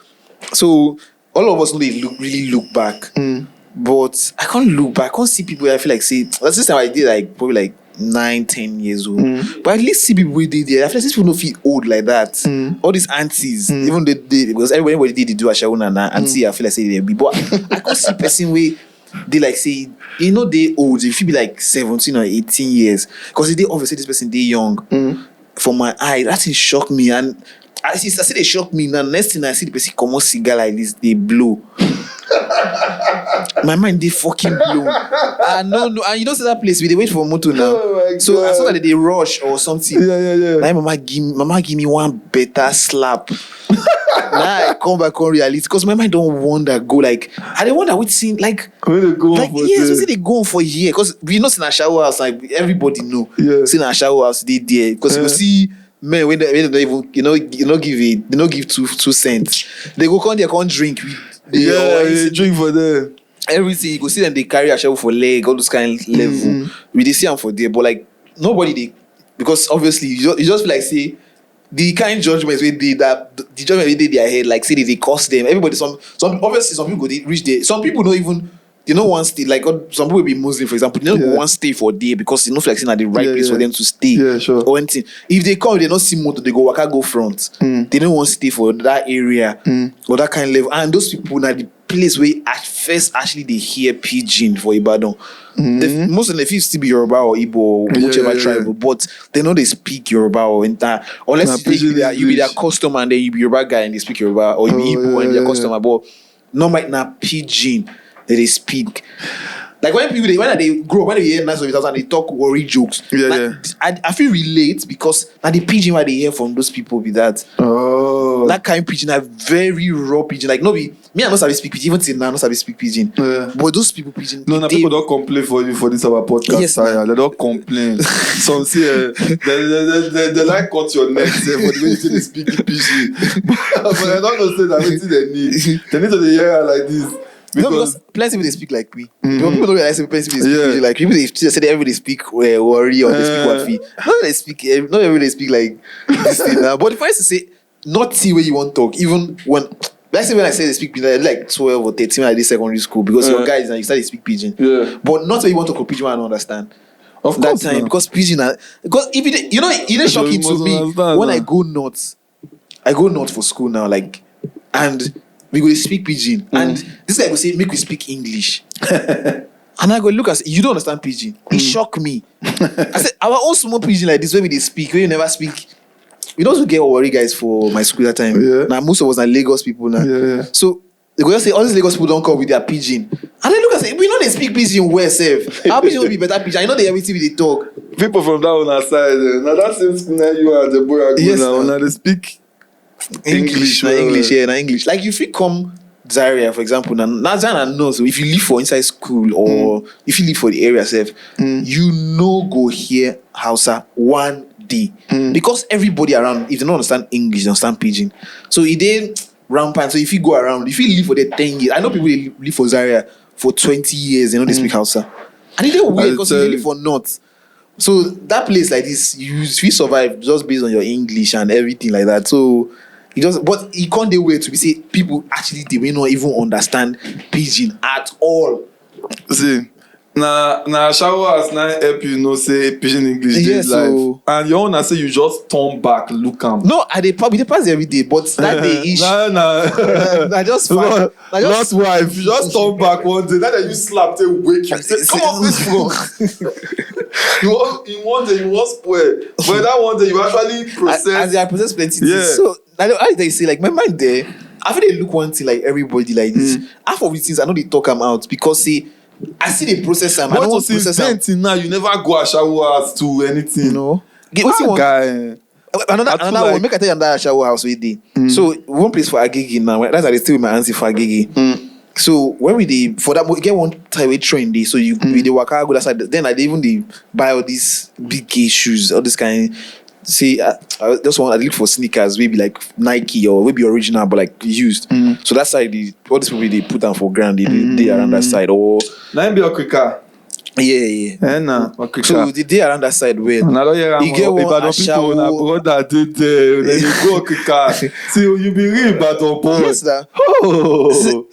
so all of us really look back. But I can't look back. I can't see people. I feel like that's this time I did like probably like 9-10 years old. But at least see people who did there. I feel like these people don't feel old like that. All these aunties, even they because everybody did do a shawuna and auntie. I feel like say they be. But I can't see person where they like say they old. If you be like 17 or 18 years, because they obviously this person they young. For my eye, that thing shocked me, and I say they shock me. Now next thing I see the person come on cigar like this, they blow. My mind they fucking blow. No, and you don't see that place we they wait for motor now. So I saw that they rush or something. Yeah. Like mama give me one better slap. Now I come back on reality because my mind don't wonder go like I don't wonder which scene like where they go like for yes, they go on for year because we not in a shower house like everybody know. Yeah. See in a shower house they there because you see. Man, when they don't even they don't give 2 cents. They go come there, come drink. They drink for them. Everything you go see them they carry a shovel for leg, all those kind of level. We they see them for there, but like nobody they because obviously you just feel like say the kind judgments we did that the judgment we did their head like say they cost them. Everybody some obviously some people they reach there. Some people don't even. They don't want to stay. Like some people will be Muslim, for example. They don't want to stay for a day because they don't feel like saying at the right place for them to stay. Yeah, sure. Or anything. If they come, they don't see motor. They go waka go front. They don't want to stay for that area or that kind of level. And those people now the place where at first actually they hear pidgin for Ibadan. Most of them feel still be Yoruba or Igbo or whichever tribe, but they know they speak Yoruba or entire. Unless you be their customer and then you be Yoruba guy and they speak Yoruba, or you be Igbo and their customer, but not might not pidgin. They speak like when they grow up, when they hear nice of it and they talk worry jokes. I feel relate because now the pidgin what they hear from those people be that. Oh, that kind of pidgin are very raw pidgin. Like no be me, I not sabi speak pidgin. Even till now, I not sabi speak pidgin. But those people pidgin. No, people don't complain for you for this our podcast. Yes, they don't complain. Some see they like cut your neck for the way you say they speak pidgin. But I don't know say that anything they need. They need to hear like this. Because plenty people they speak like me. People don't realize plenty people they speak like people. They say everybody speak worry or they speak what fee. Not everybody speak like this thing now. But if I used to say not see where you want to talk, even when let's say when I say they speak pidgin, like 12 or 13 when I did secondary school because your guys and you started to speak pidgin. But not where you want to talk pidgin, I don't understand. Of that time because pidgin because if it shocking to me when I go north for school now like and we go speak pidgin and this guy go say make we speak English and I go look at you don't understand pidgin. It shocked me. I said our own small pidgin like this way we they speak where you never speak. We don't get worry guys for my school that time. Now most of us are Lagos people now. So they go just say all these Lagos people don't come with their pidgin and then look and say we know they speak pidgin well safe. Our pidgin will be better pidgin. I know they everything they talk. People from that one side now that same school now you are the boy now they speak English, English. Like if you come Zaria, for example, now Zaria knows. So if you live for inside school or if you live for the area self, you know go hear Hausa one day because everybody around, if they don't understand English, they understand pidgin. So it ain't rampant. So if you go around, if you live for the 10 years, I know people they live for Zaria for 20 years, they know they speak Hausa, and it's weird because they live for North. So that place like this, you survive just based on your English and everything like that. So but it can't do way to be say people actually they may not even understand pidgin at all. See, now showers now help you say pidgin English is life, and your own say you just turn back, look am. No, they pass every day, but that day ish. I just find. Not wife, you just turn back one day. That you slap, they wake you. Say, come on, this floor. In one day you was spoil, but that one day you actually process. I process plenty things. So I they say like my mind there. After they look one thing like everybody like this, half of these things I know they talk them out because see. I see the process. I don't want to process them. Now you never go a shower house to anything. No. What's guy? Another one. Make I tell you another shower house we did. So one place for Agigi now. That's how they stay with my auntie for Agigi. So when we for that we get one time we train day, so you we the waka go that side. Then I even they buy all these big K shoes, all this kind. See, I just want I look for sneakers, maybe like Nike or maybe original, but like used. So that side, all these people they put them for grand, they around that side or. Now be a quicker. Yeah. So the day around that side where you get one people na brother did there, then you go quicker. See you be real bad on board. Yes,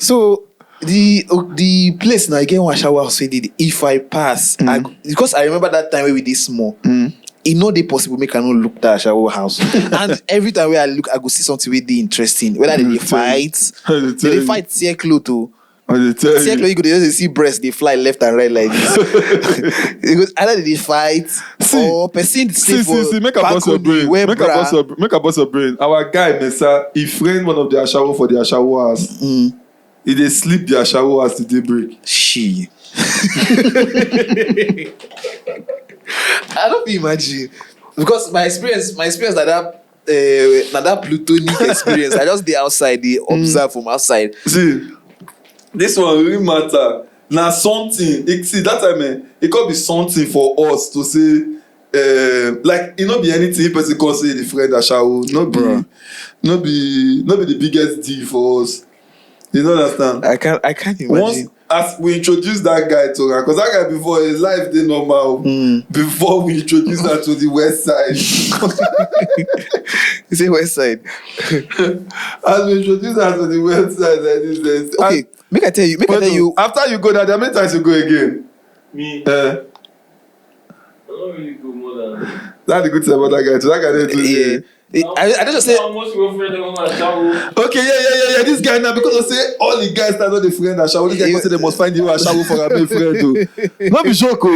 so the place now I get one shower house. If I pass, because I remember that time where we did small. It no dey possible make I no look that shower house. And every time where I look, I go see something wey dey interesting. Whether they fight, they fight tear clothes too. Tear clothes, you go just see breast they fly left and right like this. Because either they fight or person sleep for make a boss your brain. Make a boss your brain. Our guy Mesa, he friend one of their shower for their shower house. He dey sleep their shower house till daybreak. She. I don't imagine because my experience that plutonic experience. I just dey outside, they observe from outside. See, this one really matter. Now something. See that time, it could be something for us to say. Like it not be anything. Person can say the friend that shall not be the biggest deal for us. You don't understand? I can't imagine. Once as we introduce that guy to her, because that guy before his life did normal. Before we introduce her to the west side. You say west side. As we introduce her to the west side, like this. Okay, make I tell you. After you go there, how many times you go again? Me. I don't really go more than. That's the good thing about that guy. So that guy didn't do it. I just say. Okay, yeah. This guy now, because I say all the guys that know the friend that shower, this guy say they must find you a shower for a big friend too. Not be joke.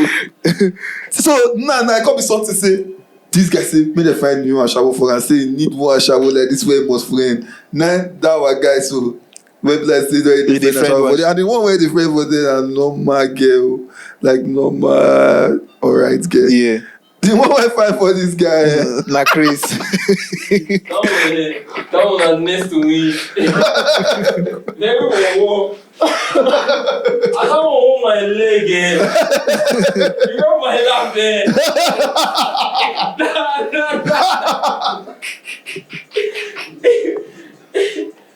So nah, I can't be something say. This guy say me they find you a shower for and say need more shower like this way must friend. Now that our guy so maybe let's say the friend for there. And the one where the friend for there are normal girl, like normal alright girl. Yeah. The one I find for this guy, na Chris. That one next to me. Never walk. I don't hold my leg, You rub my lap,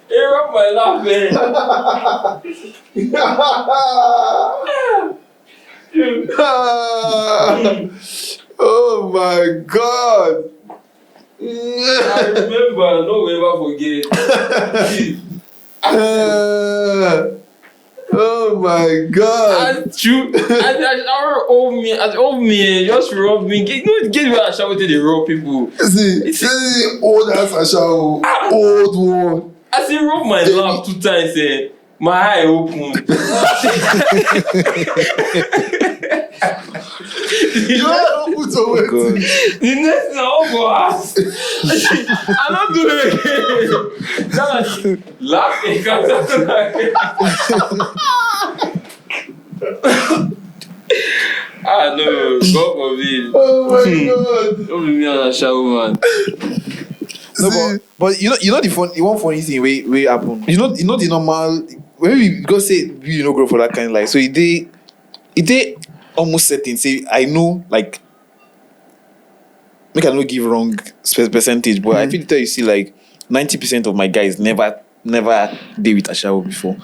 You rub my lap, Oh my God! I remember, no will ever forget. Oh my God! As hold me, just rub me. Get me a shower to the raw people. See, old ass Ashawo, old one. As he rub my lap 2 times, my eye open. You don't put away. The next thing I go ask. I'm not doing it again. Now laughing because no, God forbid. Oh my God! Don't be me on a shower, man. No, but you know the one funny thing we happen. You know the normal when we go say we grow for that kind of life. So it they almost certain. Say I know like make I not give wrong percentage, but I feel tell you see like 90% of my guys never did with a shower before.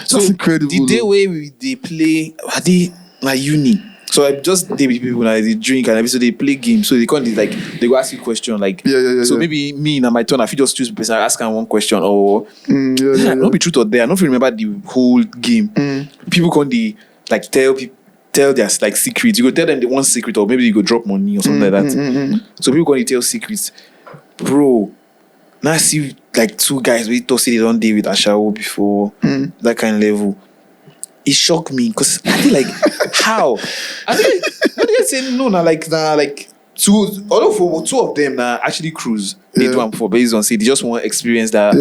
So that's incredible. The day where they play, are they my uni? So I just did with people now they drink and so they play games. So they can't like they go ask you question like so maybe me now my turn I feel just choose a person ask them one question or not be truth or dare. I don't remember the whole game. People can't they like tell their like secrets. You go tell them the one secret or maybe you go drop money or something like that. So people can't tell secrets, bro. Now I see like 2 guys we thought say they don't deal with Ashawo before that kind of level. It shocked me because I feel like how? I think what do you say no now like 2 although for 2 of them now actually cruise they do them for based on say they just want to experience that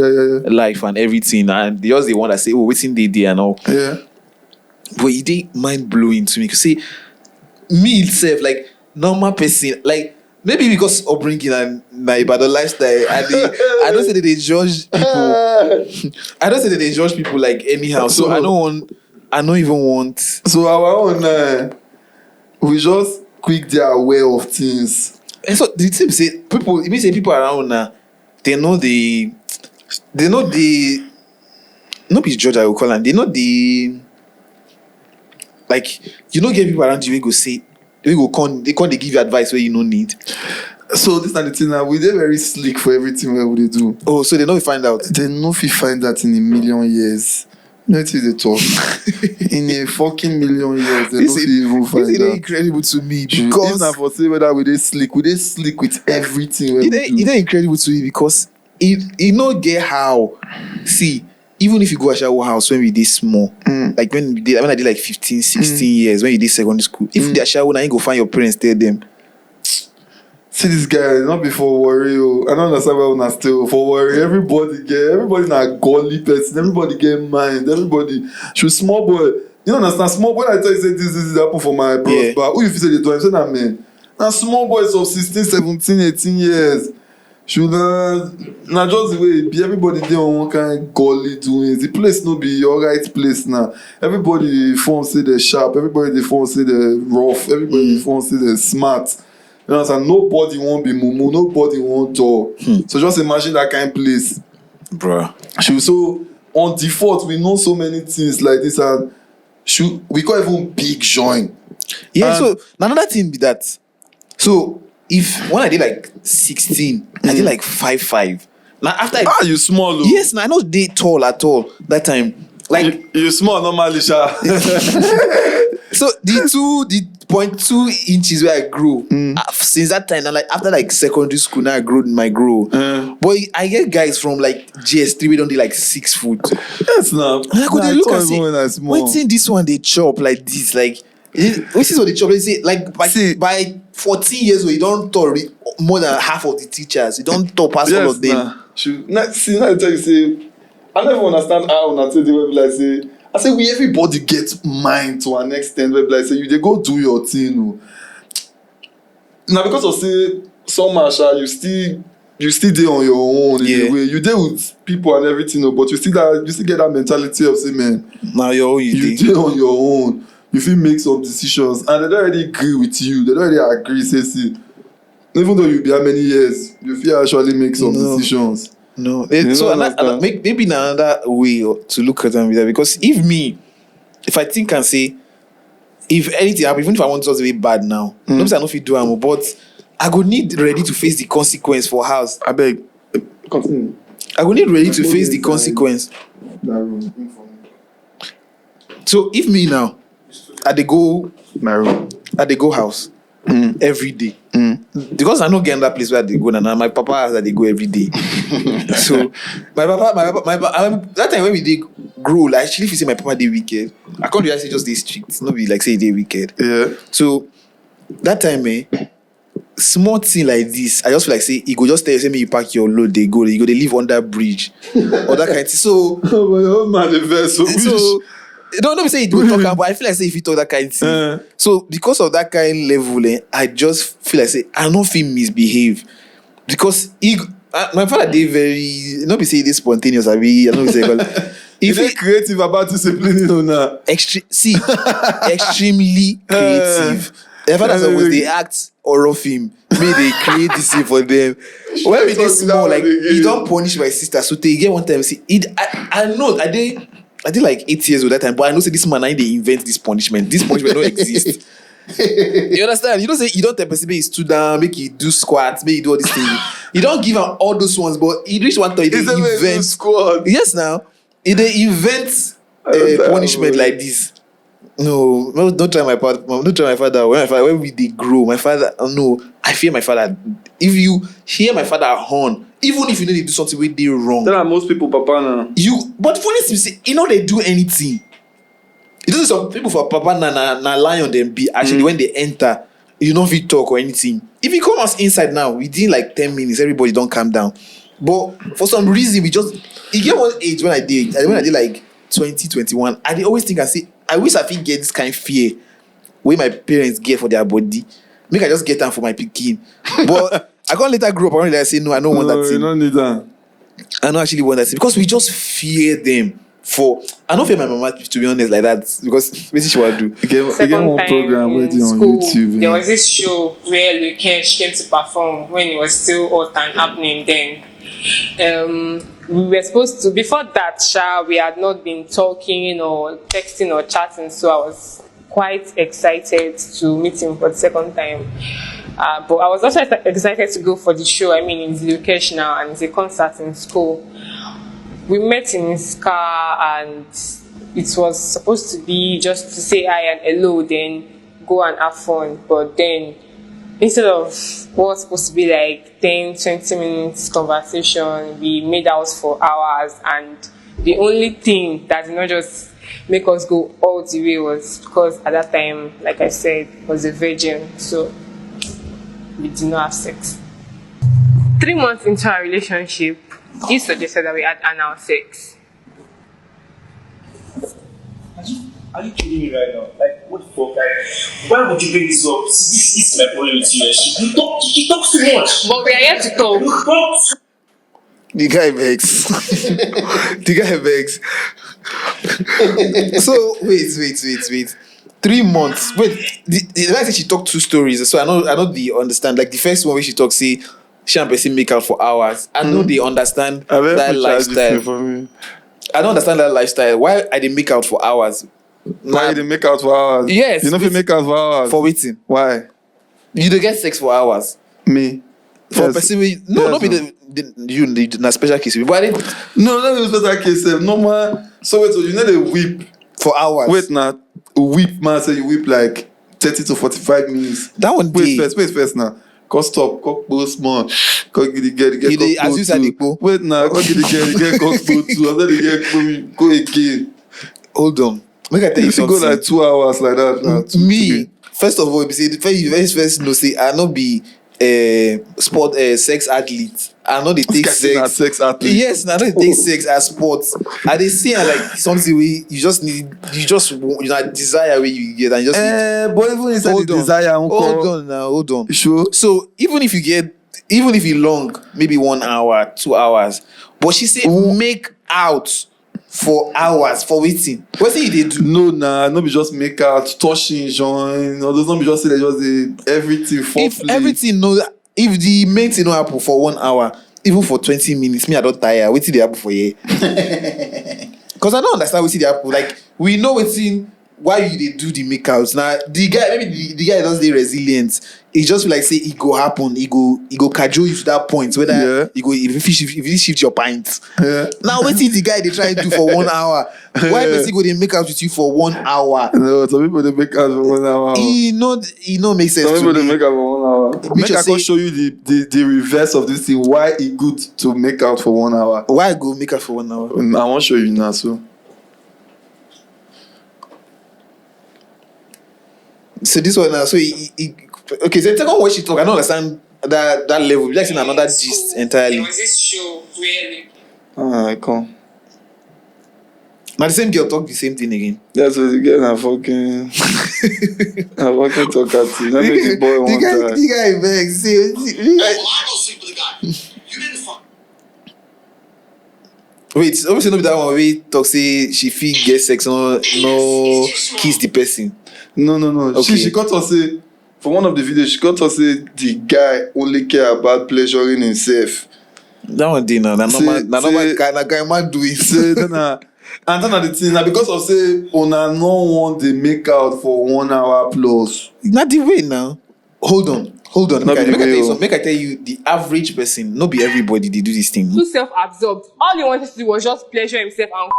life and everything and they want to say oh waiting they and all. But it did mind blowing to me because see me itself like normal person like maybe because upbringing and my Ibadan lifestyle, I don't say that they judge people. I don't say that they judge people like anyhow. So I don't even want. So our own, we just quick they are aware of things. And so the thing say people. It means say people around now, they know the. Not be judge I will call them. They know the. Like you don't get people around you. We go say. They give you advice where you no need. So this is the thing now. We dey very slick for everything where they do. Oh, so they know we find out. They know if you find that in a million years. No, it is a talk. In a fucking million years, they don't even find This is that. incredible to me Because because if for say whether we dey slick with everything. Where we do. it is incredible to me because it no get how. See, even if you go to our house when we did small, like when I did like 15, 16 years, when you did secondary school, if they shower, now you go find your parents, tell them. See this guy, not before worry. Oh. I don't understand why una still for worry. Everybody na gully person. Everybody get mind. Everybody should small boy. You don't understand small boy. I tell you say this happen for my bros. Yeah. But who if you say they do? I say that man. Now small boys of 16, 17, 18 years. Should na just the way it be. Everybody dey on one kind gully doings. The place no be your right place now. Everybody phone say they're sharp. Everybody they phone say they're rough. Everybody they phone say they're smart. You know what I'm saying? Nobody won't be mumu. Nobody won't door. So just imagine that kind of place. Bruh. So on default, we know so many things like this, and we can't even big join. Yeah, And- so another thing be that. So if when I did like 16, I did like 5'5". Now after you small. Oh. yes, now I know they tall at all that time. Like you small normally, sha. so the 0.2 inches where I grew since that time, and like after like secondary school, now I grew my grow. But I get guys from like GS3 we don't do like 6 foot. Yes, now. And I could Nah, look I and told you when I say, small. wait till this one they chop like this, like this is what they chop. They say like by 14 years old, you don't talk more than half of the teachers. You don't talk past all of them. Now I tell you, say, I never understand how una take the way like say. I say we everybody get mind to an extent where like say you dey go do your thing. Oh. Now because of say some Masha, you still dey on your own in a way. You deal with people and everything, oh, but you still get that mentality of say, man, Now you're all you dey on your own. You fit make some decisions, and they don't already agree with you. They don't already agree. Say, see, even though you be how many years, you fit actually make some decisions. No, You so know, maybe another way to look at them is that because if I think and say, if anything happen, even if I want something to be bad now, nobody I know if you do am, but I go need ready to face the consequence for house. I beg, continue. I go need ready to face the consequence. So if me now, I dey go My room. house every day. Because I no get in that place where they go now. My papa has that they go every day. So my papa, that time when we did grow, like actually if you say my papa dey wicked, I can't really say just dey strict. No be like say they wicked. Yeah. So that time, small thing like this, I just feel like say he go just tell you, say me you pack your load, they go, they live under bridge or that kind of thing. So Oh my old man, the vessel. so don't be say he do talk, but I feel like say if he talk that kind of thing. So because of that kind of level, I just feel like say I don't feel misbehave because my father dey very not be say this spontaneous. I don't be say If you're creative about disciplining you now. extremely creative. My father always they act horror film. May they create this thing for them. When we dey small, like you don't punish my sister. So they get one time see it. I know I did like 8 years old that time, but I know say this man I they invent this punishment. This punishment don't exist. You understand? You don't say you don't tell person make he stood down, make he do squats, make he do all these things. You don't give him all those ones, but he reach one time he invent squad. Yes, now they invent punishment like this. No, don't try my father. Don't try my father. When we did grow, my father. No, I fear my father. If you hear my father horn, even if you know they do something where they wrong, There are most people, Papa now. But funny thing say, you know they do anything. You know some people for Papa na lie on them be actually when they enter, you know if you talk or anything. If you come us inside now, within like 10 minutes, everybody don't calm down. But for some reason, we just you get one age when I did like 20, 21, I dey always think I say, I wish I fit get this kind of fear where my parents get for their body. make I just get them for my pikin. But I can't later grow up and I say, no, I don't want that No, you thing. don't need that. I don't actually want that thing because we just fear them. I don't fear my mama, to be honest, like that, because basically she will do. You get one time program in waiting on school, YouTube. there was this show where Lukesh came to perform when it was still hot and happening then. We were supposed to, before that, we had not been talking or texting or chatting, so I was quite excited to meet him for the second time. But I was also excited to go for the show. I mean, it's Lukesh now and it's a concert in school. We met in his car and it was supposed to be just to say hi and hello, then go and have fun. But then, instead of what was supposed to be like 10-20 minutes conversation, we made out for hours. And the only thing that did not just make us go all the way was because at that time, like I said, was a virgin. So we did not have sex. 3 months into our relationship, he suggested that we had anal sex. Are you kidding me right now? Like, what the fuck? Like, why would you bring this up? This is my problem with you. You talk too much. But we are here to talk. You talk. The guy begs. The guy begs. So wait. 3 months. Wait, the guy said she talked 2 stories. So I know they understand. Like the first one where she talks, say she and person make out for hours. I know they understand that lifestyle. For me. I don't understand that lifestyle. Why I they make out for hours? Why you dey make out for hours? Yes. You know if you make out for hours. For waiting. Why? You don't get sex for hours. Me. For Yes. person we not be the special case. But I didn't No, let me special case. Normal. So wait, so you know they whip. for hours. Wait now. Whip, man. Say you whip like 30 to 45 minutes. That one Wait day. first now. Go stop. Go post more. Go get the You dey as you said, too. Wait now. Go get the get go too. And then the go again. Hold on. Make I tell you If you go something. like 2 hours like that now. Me, first of all, you say the first know say I not be sport sex athlete. I know they take sex. Sex athlete. Yes, I know they take sex as sports. I they see like something we you just desire where you get and you just need. But even inside Hold the on. desire, Hold on. Sure. So even if you long, maybe 1 hour, 2 hours, but she say make out for hours for waiting. What thing they do? No, no be just make out, touching, join. Or those not be just say that just the everything for If everything if the main thing no happen for 1 hour, even for 20 minutes, me I don't tire. Wait till they happen for you. Because I don't understand what they happen. Like we know why they do the makeouts. Now the guy maybe the guy does the resilient. He just feel like say it go happen. He go cajole you to that point whether he go if you shift your pint. Yeah. Now what the guy they try to do for 1 hour? Why basically go they make out with you for 1 hour? No, some people they make out for 1 hour. He no make sense Some to people they me. make out for 1 hour. Make just I can say- show you the reverse of this thing. Why it good to make out for 1 hour. Why go make out for 1 hour? I want to show you now. So So this one now, so okay. So take on what she talk. I don't understand that level. We like in another gist entirely. There was this show where I come. Now the same girl talk the same thing again. That's what the girl I fucking talk at you. Let me the boy one time. The guy vex. See, I go sleep with the guy. You didn't fuck. wait, obviously not be that one. We talk say she feel get sex no kiss the person. No. Okay. She got us say for one of the videos. She got us say the guy only care about pleasuring himself. That one day now. Na Say- guy man do it. Say then and then the thing now because of say una no want the make out for 1 hour plus. Not the way now. Hold on. Not Make I the tell way, you oh. something. Make I tell you the average person. Not be everybody they do this thing. too self-absorbed. All he wanted to do was just pleasure himself and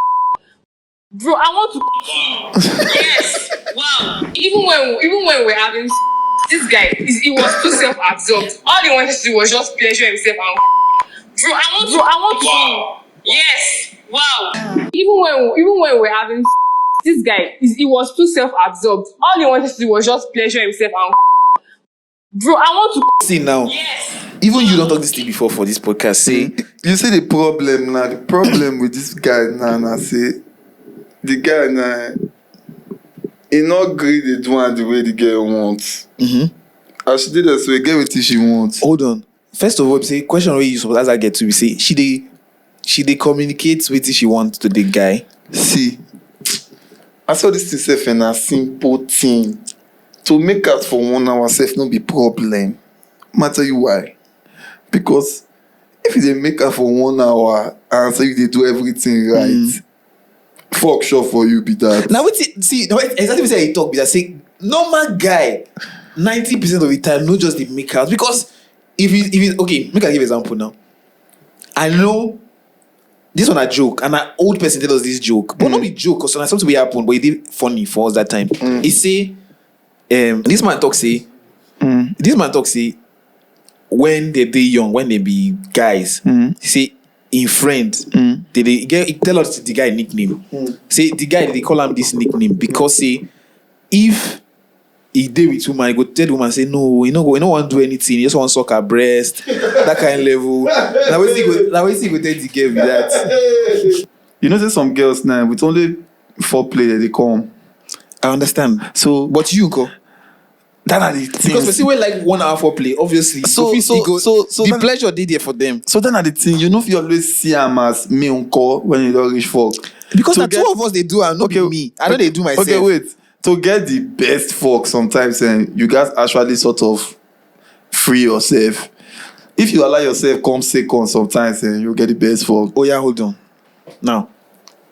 bro, I want to yes, wow. Even when we're having this guy, he was too self-absorbed. All he wanted to do was just pleasure himself and bro, I want to yes, wow. Even when we're having this guy, he was too self-absorbed. All he wanted to do was just pleasure himself and bro, I want to See now. yes. Even you don't talk this thing before for this podcast. Say You see the problem now. The problem with this guy now, say the guy now, he not agree they do it the way the girl wants. As she did that, so get what she wants. Hold on. First of all, say question where you suppose as I get to, we say she dey communicate with she wants to the guy. See, I saw this itself in a simple thing. To make out for 1 hour self no be problem. I'll tell you why. Because if you dey make out for 1 hour and say you dey do everything right, fuck sure for you be that. Now exactly what say he talk, because I say normal guy 90% of the time no just dey make out, because if it okay, make I give example now. I know this one a joke, and an old person tell us this joke, but not be joke, because something will happen, but it did funny for us that time. He say, this man talk say, when they dey young, when they be guys, he say in friend, he tell us the guy nickname. Say the guy they call him this nickname because say if he dey with woman, he go tell the woman say no, he no want to do anything, he just want to suck her breast, that kind of level. Now we see go tell the girl with that. You know, there's some girls now with only foreplay that they come. I understand. So, But you go. that are the things. Because we see we like 1 hour for play, obviously. So the then- pleasure did there for them. So then are the thing, you know, if you always see him as me uncle when you don't reach fuck. Because To the two of us they do, and not Okay, me. I know they do myself. Okay, wait. To get the best fuck sometimes, you guys actually sort of free yourself. If you allow yourself come second sometimes, you get the best fuck. Oh yeah, hold on. Now,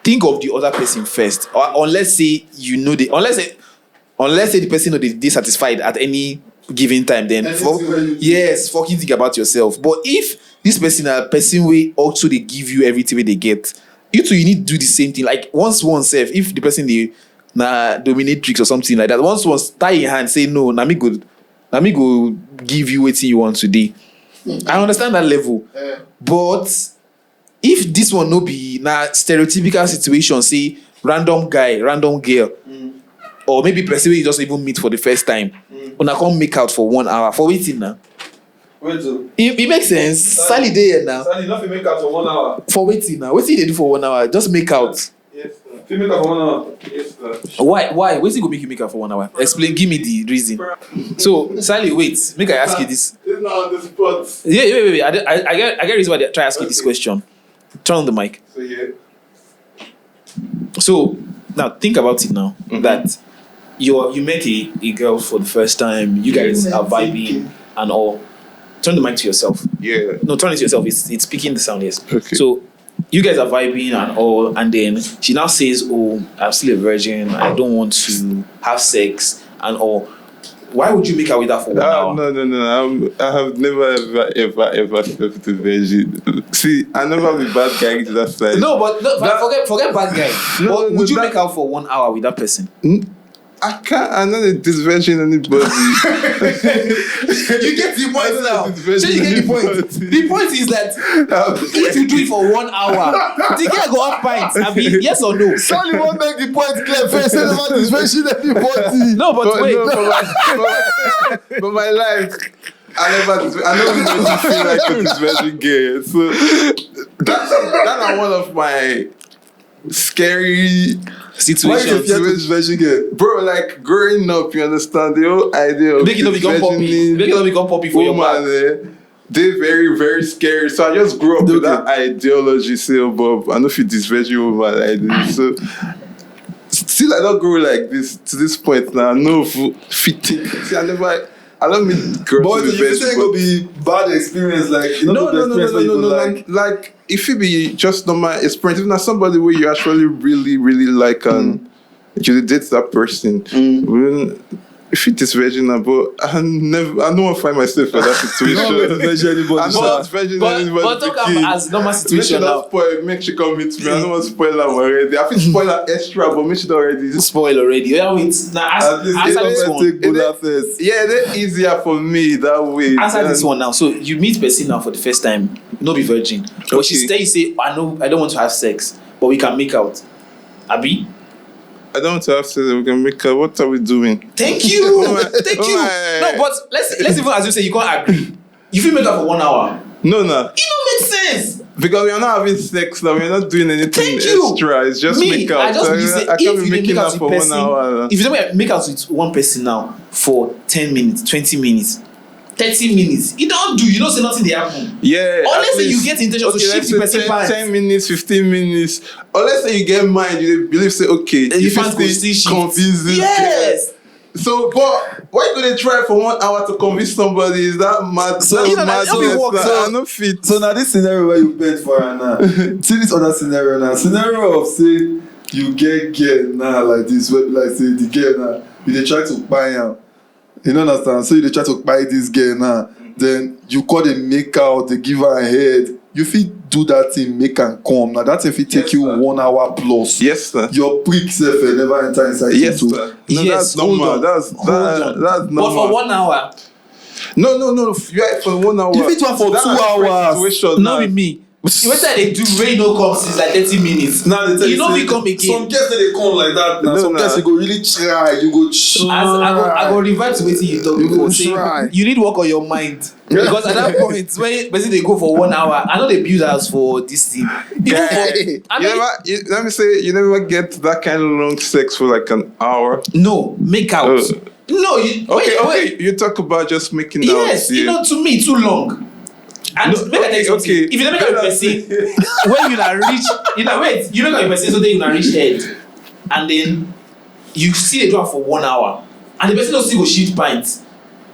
think of the other person first. Or unless say you know unless say the person know they dissatisfied at any given time, then fucking think about yourself. But if this person a person way also they give you everything they get, you two you need to do the same thing. Like once self, if the person they dominatrix or something like that, once tie your hand, say no, na me go give you what you want today. I understand that level. But if this one no be stereotypical situation, say random guy, random girl, or maybe person you just even meet for the first time, una come make out for 1 hour for waiting now. Wait, It makes sense. Sally there now. Sally, not make out for 1 hour. For waiting now. Waiting they do for 1 hour. Just make out. Yes, sir. If you make out for 1 hour. Yes, sir. Why? Waiting go make you make out for 1 hour. Explain. Give me the reason. So Sally, wait. Make I ask you this. It's not on the spot. Yeah. Wait. I get reason why they try ask you this question. Turn on the mic. So yeah. So now think about it now that you met a girl for the first time. You guys are vibing and all. Turn the mic to yourself. Yeah. No, turn it to yourself. It's speaking the sound, yes. Okay. So you guys are vibing and all, and then she now says, "Oh, I'm still a virgin. I don't want to have sex and all." Why would you make out with her for 1 hour? No. I have never, ever slept with a virgin. See, I never be bad guy to that side. No, but forget bad guy. But would you make out for 1 hour with that person? I can't. I'm not disvirgin anybody. You get the point now. So you get the point. The point is that if you do it for 1 hour, the girl go have pints. I mean, yes or no? Sally won't make the point clear first. Say about this version everybody. No, but wait. But my life, I never made you feel like a disvirgin girl. So that's one of my scary Situation. bro. Like growing up, you understand the whole idea of Make it not become poppy for your woman, back. they're very, very scary. So I just grew up with that ideology. Say, Bob, I know if you this virgin woman like this. So still, I don't grow like this to this point now. No fitting. See, I don't meet girls. But to be you think it will be bad experience, like you know, no. Like if it be just normal experience, if not somebody where you actually really, really like and you date that person, well, if it is virgin, but I don't want to find myself in that situation. But talk as normal situation now. Make she come meet me. I don't want to spoil them already. I feel spoil her extra, but make she already. Spoil already. Yeah, wait. Now answer this one. Yeah, they're easier for me that way. Answer this one now. So you meet person now for the first time, no be virgin, but she say, I don't want to have sex, but we can make out. Abi? I don't want to have sex. We can make her. What are we doing? Thank you. No, but let's even assume say you can't agree. You feel make up for 1 hour. No. It don't make sense. Because we are not having sex now, we are not doing anything Thank you. extra. It's just Me, make out. I just So believe say, I can't if be you dey making make out out with for person, 1 hour. if you don't make out with one person now for 10 minutes, 20 minutes, 30 minutes, you don't do, you don't say nothing they happen. Yeah. Unless at say you least- get intention to okay, shift let's the say person pants. 10 minutes, 15 minutes. Unless say you get mind, you believe say okay, You if can't go it's see shit. confusing. Yes. So, but why could they try for 1 hour to convince somebody? Is that mad? So, That's you know, that madness. be work, I no fit. So now this scenario where you bend for her now. See this other scenario now. Scenario of say you get girl now like this, where like say the girl now, you dey try to buy her. You don't understand? So you dey try to buy this girl now. Then you call the make out, they give her a head. You fit do that thing, make and come. Now that thing fit take Yes, you sir. 1 hour plus. Yes, sir. Your prick self never enter inside Yes, you too. sir. No, Yes, that's hold normal. on. That's Hold on. that's But normal. for 1 hour, No. Yeah, for 1 hour. You fit do it for That's 2 a different hours. situation no now. be me. What they do, rain no come since like 30 minutes. Now they tell you know say, we come again. Some girls they come like that. Now No, some nah. girls you go really try. You go try. As I go revert to wetin you talk You before. go Say try. you need work on your mind because at that point when person they go for 1 hour, I know they build house for this thing. Even for, I mean, Let me say, you never get that kind of long sex for like an hour. no make out. No, you, Okay. You talk about just making out. Yes, you know, to me too long. And No, make I tell you something. okay. If you don't make a person, when you na reach, you know, wait, you don't make a person so then you na reach head, and then you see the drop for 1 hour, and the person don't still go shift pints.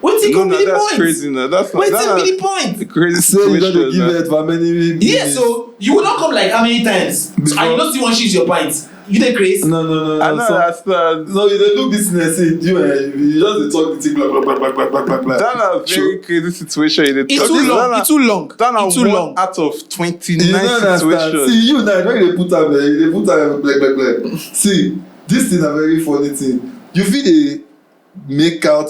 Wetin No, go be the that's point? crazy. No, that's not. Wetin be the point? Crazy Say you don't situation. dey give it for many minutes. Yeah, so you will not come like how many times, and you don't still want shift your pints. You dey crazy? No. I don't understand. No, you dey do business. You just dey talk the thing blah blah blah blah blah blah blah. That's a very crazy situation. It's too long. It's too long. It's too long. Out of 29 You don't understand. situations. See you now when you dey put am there, you dey put am blah blah blah. See, this thing na very funny thing. You fit dey make out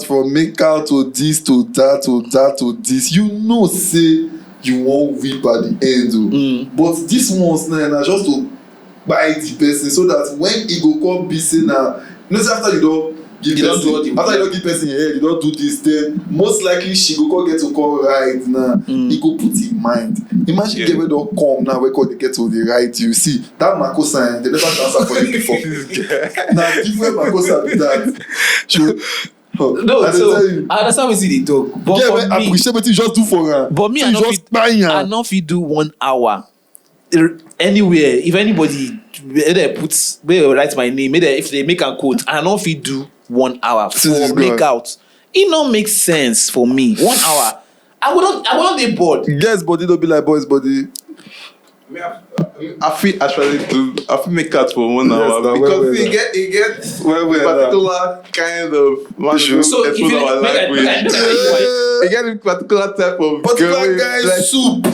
to this to that to that to this. You know say you wan whip at the end o. But this ones na just to buy the person so that when e go come be say na you know say after you don give You don person do all the- after you don give person your head you don do this then most likely she go come get to come right now e go put in mind imagine Yeah. girl wey don come now wey come dey get to dey right you see that makosa they never transfer for you before na different makosa be that true. No, I dey so tell you I understand wetin they talk, but girl wey for me, appreciate wetin you just do for am but me, so I you no just fit. kpai I am no fit do 1 hour anywhere. If anybody they put, they write my name, if they make a quote, I no fit do 1 hour This for is make God. out. It no make sense for me. 1 hour. I would not be bored. girls body no be like boys body. I feel actually do. I feel make out for 1 hour na because well, he get Well, particular kind of man Sure. So if you make I He get a particular type of Particular girl wey guy like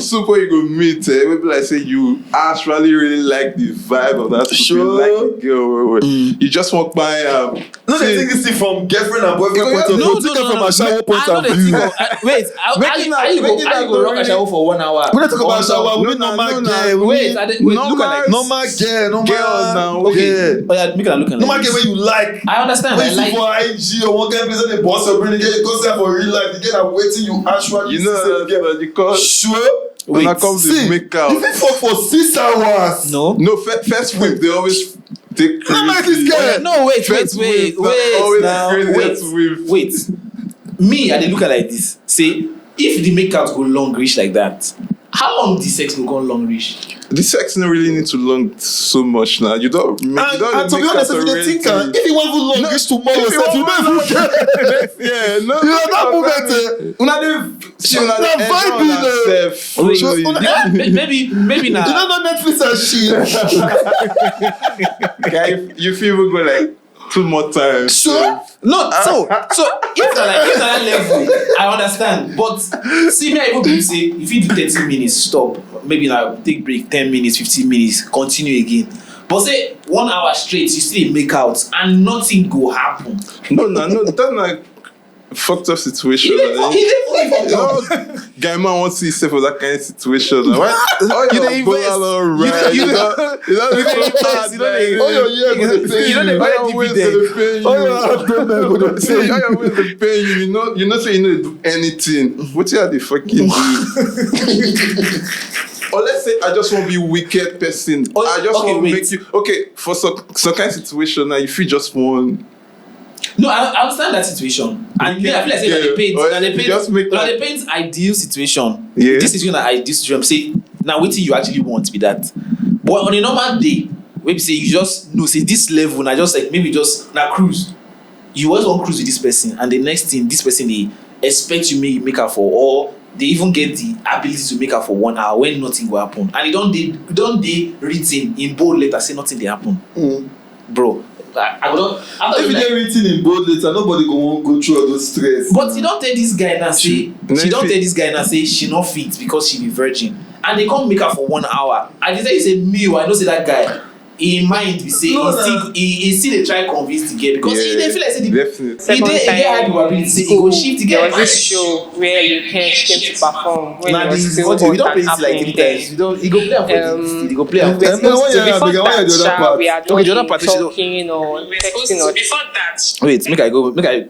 soup where you go meet. Wey be like say you actually really like the vibe of that soup. Sure. You like the girl. You just walk by. No, they think it's from girlfriend and boyfriend point of view. Think am from a shower point I know of they view. think of, wait, how you go rock a shower for 1 hour? We don't talk about shower. We No, need no, normal no, girl. We Wait, need wait, look at like normal girl. Girl now, Okay. okay. Oh yeah, make it look at Normal like girl this. wey you like. I understand. When I you like. see for IG or one girl place wey dey boss your brain, you go see am for real life. You get am wetin you actually You see know say the girl. because Sure. when I Wait, come to See, make out. you fit fuck for 6 hours. No. No, first whip they always take No, like crazy. this girl. Oh, yeah, no, wait, First whip, always craziest whip. wait. Me, I dey look at like this. Say, if the make out go long reach like that, how long the sex go go long reach? The sex no really need to long so much now. You don't. And to be honest, if you dey think am, if you wan even long reach tomorrow, if you sef, you want no even get. yeah, no. You know that moment, Una dey see una na dey enjoy vibe, una sef. Wait, Really. Maybe You now. don't know Netflix and shit. Guy, you feel we go like 2 more times. Sure. No, so if that level, I understand. But see, me, I even believe say if you do 30 minutes, stop. Maybe now take break, 10 minutes, 15 minutes, continue again. But say 1 hour straight, you still dey make out and nothing go happen. No, that's like fucked up situation. He dey fucked up. Guy man wants to see himself for that kind of situation. Right? Oh, You you dey don't invest. right. You You don't invest. You don't dey- Oh, your ear go dey pain You don't dey you. buy All your ways dividend. dey pain you. Oh, your abdomen go dey See, pain all you. your ways dey pain you. You know, say you know do anything. What you are the fucking do? or let's say I just want to be wicked person. Oh, I just okay, want to wait. make you okay for some kind of situation. Now, if you just want. No, I understand that situation, and then I feel like saying that they paint ideal situation. Yeah. This is an ideal situation. Say now, what you actually want be that, but on a normal day, maybe say you just know say this level, and just like maybe just na cruise. You always want cruise with this person, and the next thing this person they expect you make her for, or they even get the ability to make her for 1 hour when nothing will happen, and it don't they written in bold letters say nothing they happen, bro. I don't. If they written in bold letter, nobody go through all those stress. But you don't tell this guy now say she not fit because she be virgin, and they come make her for 1 hour. And they say me, I don't say that guy. In mind, we say he still they try convince the girl because he they feel like say the high probability say he go shift the girl. There was this show where you came to perform when you were still we don't play it like 3 times. We don't. He go play for he go play. Before that, we are the other part talking or texting or before that.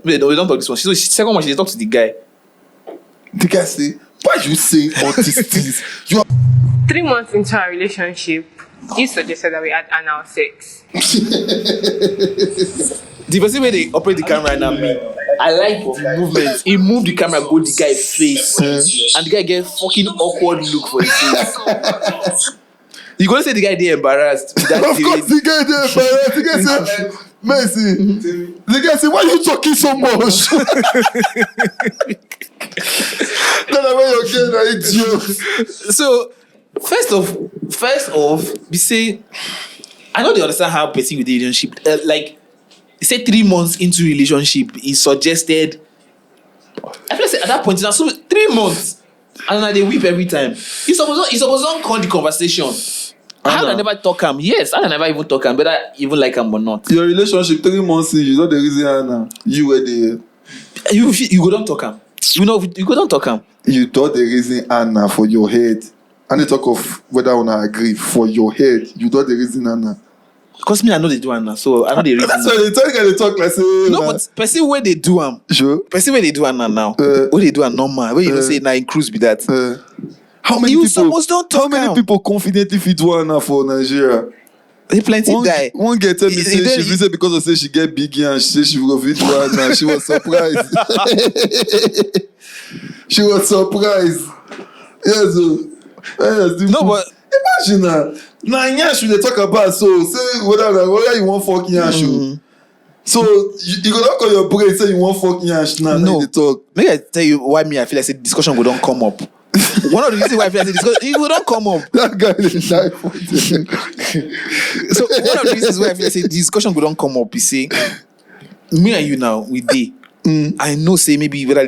Wait, no, we don't talk this one. So second one, she talk to the guy. The guy say, why you saying all these things? You are 3 months into our relationship, he suggested that we had anal sex. The person where they operate the camera and me, I like the movement. He moved the camera, go the guy's face, and the guy get fucking awkward look for his face. You gonna say the guy they embarrassed? of course, the guy there embarrassed. The guy say, Mercy. The guy say, why you talking so much? Then I want your girl idiot. So first off, we say, I know they understand how person with the relationship. Like, he said 3 months into relationship, he suggested. I feel like at that point, now so 3 months, and they weep every time. He supposed to call the conversation. I never talk him. Yes, I never even talk him, whether I even like him or not. Your relationship 3 months in, you know the reason Anna. You were there. You go don't talk him. You know you go don't talk him. You thought the reason Anna for your head. And they talk of whether I wanna agree for your head. You thought the reason Anna. Because me, I know they do Anna, so I know the reason. That's why they talk like say. No, but person where they do Sure. Person where they do Anna now. Where they do Anna normal. Where you don't say now in cruise be that. How many you people? Supposed don't talk. How many people confidently fit do Anna for Nigeria? They plenty guy. One girl tell me say she said because of say she get biggie and she say she go fit do Anna. She was surprised. She was surprised. Yes. No, but imagine that. Now Nyash they talk about so say whether you want fuck Nyash. So you go not call your brain say you want fuck Nyash now. No, they talk. Maybe I tell you why me I feel like say discussion go don't come up. One of the reasons why I feel like discussion it will don't come up. That guy is die for So one of the reasons why I feel like say discussion go don't come up is say me and you now we dey. I know say maybe whether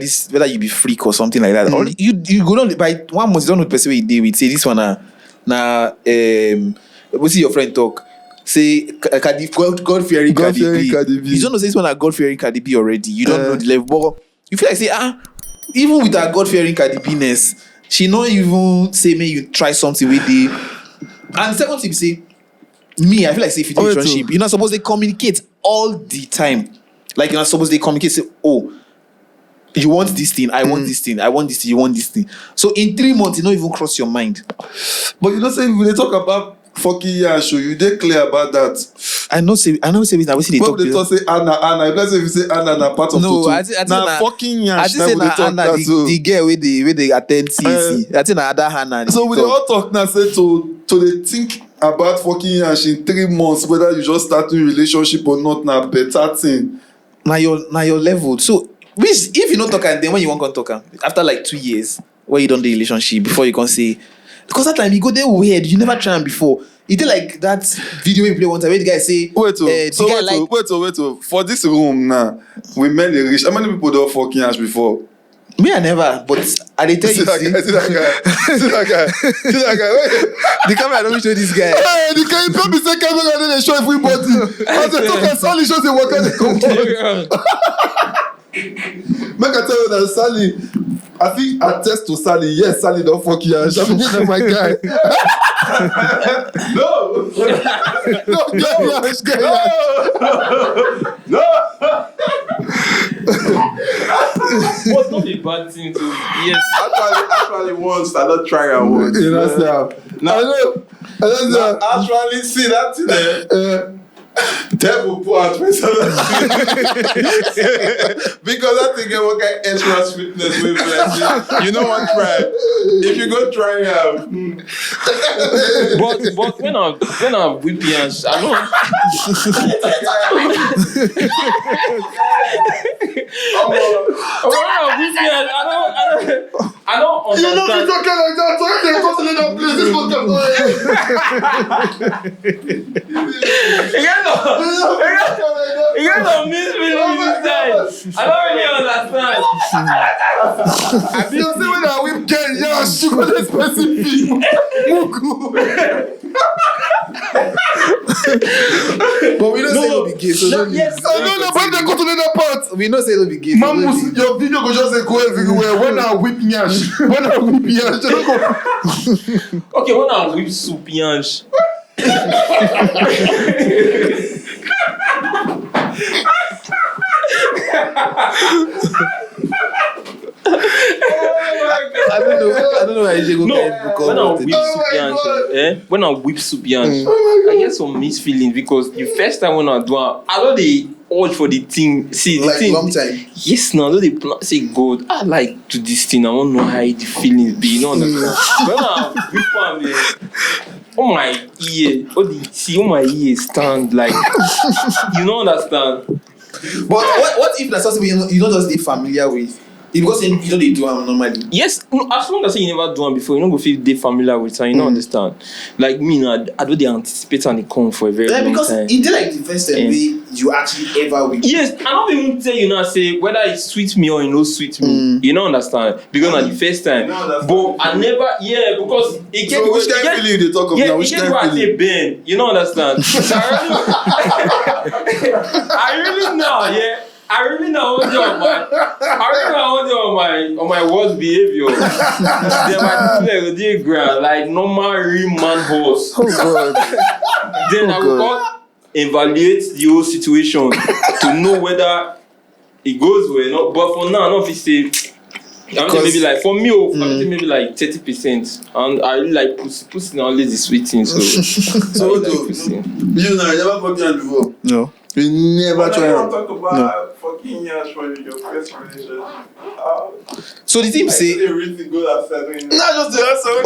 you be freak or something like that. Or you go down by 1 month you don't know the person where you dey with say this one we see your friend talk say God fearing Cardi B. You don't know say this one God fearing Cardi B already. You don't know the level, but you feel like say even with her God fearing Cardi B-ness, she not even say may you try something with the. And the second thing say me I feel like say if you do relationship you're not supposed to communicate all the time. Like you're not supposed to communicate say you want this thing, I want this thing, I want this thing, you want this thing. So in 3 months, it not even cross your mind. But you know, say when they talk about fucking Yash, you they clear about that. I know. Say we talk. They talk say Anna. If you say Anna, na part of no. I fucking Yash. I say na Anna, the girl with the attend CC. I think na other Hannah. So we all talk now. Say to they think about fucking Yash in 3 months, whether you just start a relationship or not. Na better thing. Na your level. So. Which if you not talk and then when you want to talk after like 2 years where you don't do relationship before you can say because that time you go there weird you never try them before it did like that video you play one time where the guy say wait for this room now we men dey reach how many people don't fucking Yash before? Me I never but I dey tell you see that guy wait. The camera don't show this guy the guy probably say camera and then they show everybody as they talk and Sally shows the worker they come make I tell you that Sally I think attest to Sally yes Sally don't fuck Yash I mean that's my guy no get Yash What not a bad thing to. Yes. Actually, once I don't try and once. You know, sir. No, I know. actually, see that thing there. Devil put out myself because I think I will get extra sweetness with blessing. You know what? Try if you go try But when I'm whipping and I don't. I don't understand. You know, you're talking like that. So if you're going to that place, this podcast. You guys don't miss me this time. I don't really understand. You see when I whip girl, yeah, she got this specific. But we don't say it'll be gay, so don't Yes. I know the part that go to the part. we don't say it'll be gay. So Man, don't leave. your video go just go everywhere. When I whip nyash, when I whip nyash, they don't go. Okay, when I whip soup yansh. I don't know why you go No, because when I whip Oh soup my yansh, God. when I whip soup yansh, Oh I get some mixed feelings because the first time when I do it, I know they urge for the thing. See, the like thing. long time. Yes, now they say God, I like to this thing. I want to know how the feelings be. You know understand? When I whip am, oh my ear, oh my ear stand like you don't understand. But what if that's something you don't just be familiar with? Because you know they do them normally. Yes, no, as long as you never do one before, you don't go feel they familiar with it, you don't understand. Like me, I do they anticipate and they come for a very long Because time. it did like the first time you actually ever with. Yes, I don't even tell you now say whether it sweet me or it no sweet me. You don't understand because na the first time. But I never because it get So which kind of feeling they talk of now? it Which get kind where of I feeling? say Ben. You don't understand. So I really know, yeah. I really know what on my worst behavior. Then my play the ground like normal real man horse. Oh God. Then I will come evaluate the whole situation to know whether it goes well or not. But for now, I don't feel say I'm saying maybe like for me, I'm saying maybe like 30%. And I really like pussy now only the sweet thing. So So I like pussy. you know, I never fucked you before. No. You never But I try. don't talk about fucking yash for your first relationship. So the team say They really good at selling. Not just the answer.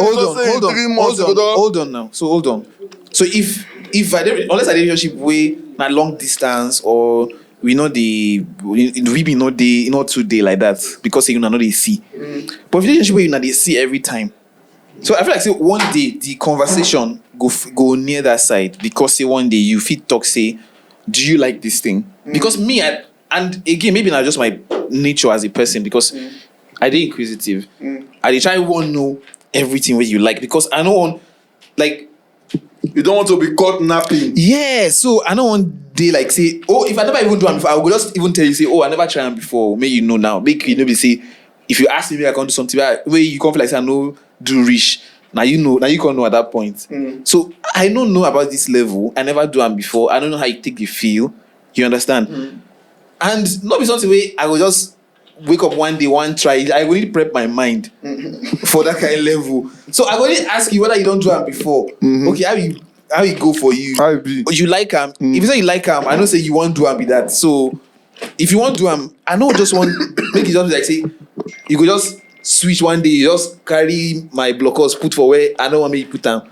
hold on now. So hold on. So if I don't, unless I dey relationship way na long distance or we know we be not day not 2 day like that because you know they see. But if relationship where you know they see every time. So I feel like say one day the conversation go near that side because say one day you fit talk say, do you like this thing? Because me and again maybe not just my nature as a person because I dey inquisitive. I dey try want know everything what you like because I don't want like. You don't want to be caught napping. Yeah, so I don't want they like say, oh, if I never even do them before, I will just even tell you say, oh, I never tried them before. Make you know now. Make you know be say, if you ask me, I can do something where you come feel like say I know do rich. Now you know, now you can know at that point. So I don't know about this level. I never do them before. I don't know how you take the feel. You understand? And not be something where I will just wake up one day, one try. I will need to prep my mind for that kind of level. So I will need to ask you whether you don't do them before. Okay, how you go for you? How it be? You like him. If you say you like him, I don't say you want to do him be that. So if you want to do him, I know just want make it just like say you could just switch one day, you just carry my blockers, put for where I don't want me to put them.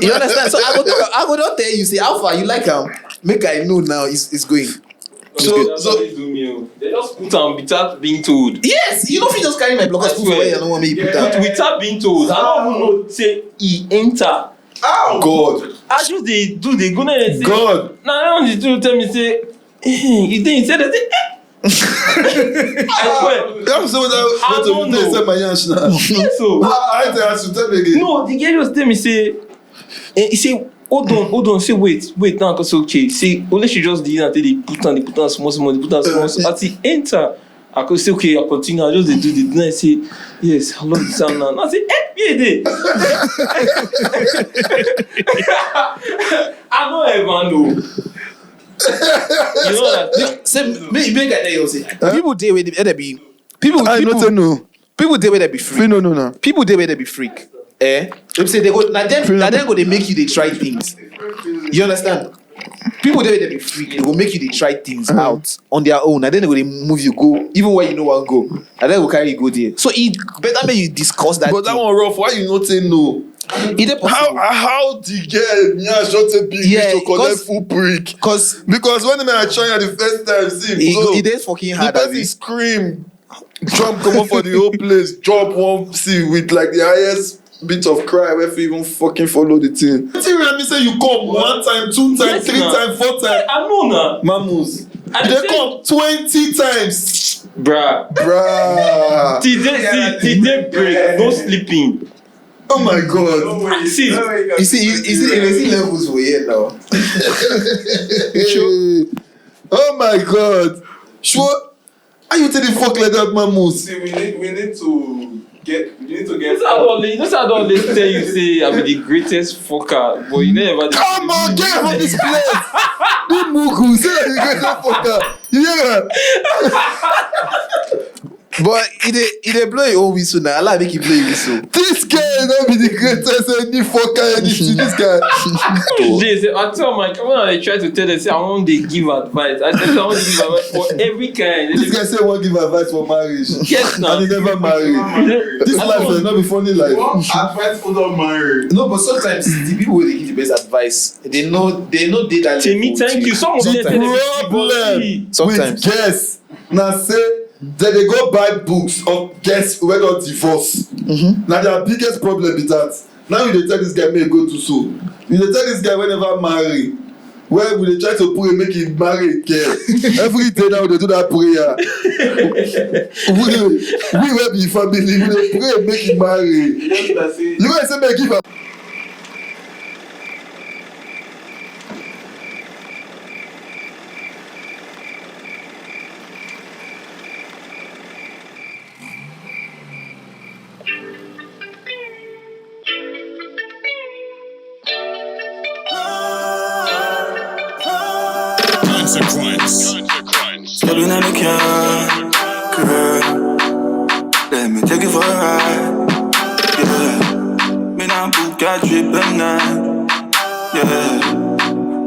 You understand? So I go not tell you say how far you like him. Make I know now it's going. So they do me. They just put on without being told. Yes, you know if you just carry my blockers, put for where I don't want me to put them. Without being told. I don't even know say he enter. Oh God. I just they go there and say God. now they do tell me say you think he said that I swear. That's so that. I don't know. Say my yansh now. So I tell you to tell me again. no, the guy just tell me say he say hold on, say wait now cause okay. Say only she just did until they put on small, so as he enter. I could say okay, I continue. I just do the then I say yes, I love the sound now. I say yeah, they. I don't ever know. You know that. Say make I tell you say people dey where they be People, I people, not say no. people they where they be freak. Free no. People they where they be freak. Eh? They say they go now then go they make you they try things. You understand? People they be free, they will make you they try things out on their own, and then they go they move you go even where you know one go, and then they will carry you go there. So it better make you discuss that. But that thing. one rough. Why you not say no? It dey possible. How the girl just a big Yeah, to collect cause- full prick? Cause Because when I try the first time, see, it is fucking the hard. person abi. scream, jump, come up for the whole place, jump one, see, with like the highest bit of cry, where you even fucking follow the thing. See, when me say you come 1 time, 2 times, Yes, 3 na. times, 4 times, I know now. mamus, I they dey say- come 20 times, Bruh. bruh. Today break, no sleeping. Oh my god. See, You see levels for here now. Hey. Oh my god. Sure. How you take the fuck like that, mamus? See, we need to get. that's how I don't always tell you say I be the greatest fucker, but you never. Come on, get out of this place. This mugu, say that the greatest fucker. Yeah. But it dey blow your own whistle now. Allah make you blow your whistle. This guy don't be the greatest any fucker anything. This guy. I tell my when I try to tell them say I want to give advice. I tell them I want to give advice for every kind. This guy say he won't give advice for marriage. Yes, now. And he never married. This life will not be funny life. Advice for not married. No, but sometimes the people who they give the best advice, they know they that. Timmy, thank you. Some of them tell them Problem Sometimes. with guests. Now say that they go buy books of guests who got divorce. Now their biggest problem is that. Now you dey tell this guy may go to so. You dey tell this guy whenever marry. Where we dey try to pray make him marry again. Every day now they do that prayer. we will be family. We dey pray make him marry. You guys say make give am. Stepping on the car, girl. Let me take it for a ride. Yeah, me not book a trip at night. Yeah,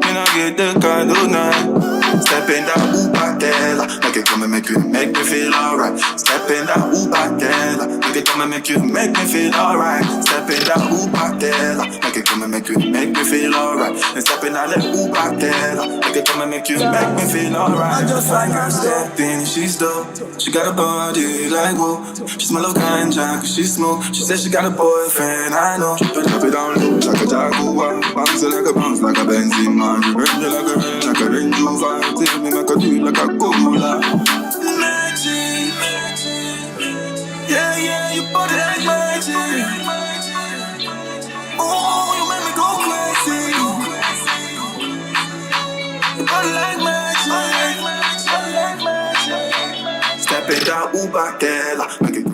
me not get the car tonight. Step in that Uber girl, make it come and make me feel alright. Step in that Uber girl, make it come and make me feel alright. Step in that Uber girl, make it come and make me feel alright. And step in that Uber girl, make it come and make me feel alright. I just find her stepping, she's dope. She got a body like whoa. She smell of ganja 'cause she smoke. She said she got a boyfriend, I know. But drop it down low like a Jaguar, bounce it like a bounce like a Benzema, man. Range like a Range Rover. Tell me make a do it like a cola. Magic, yeah, you body like magic. Oh, you make me go crazy. You body like magic. Step in that Uber girl, make it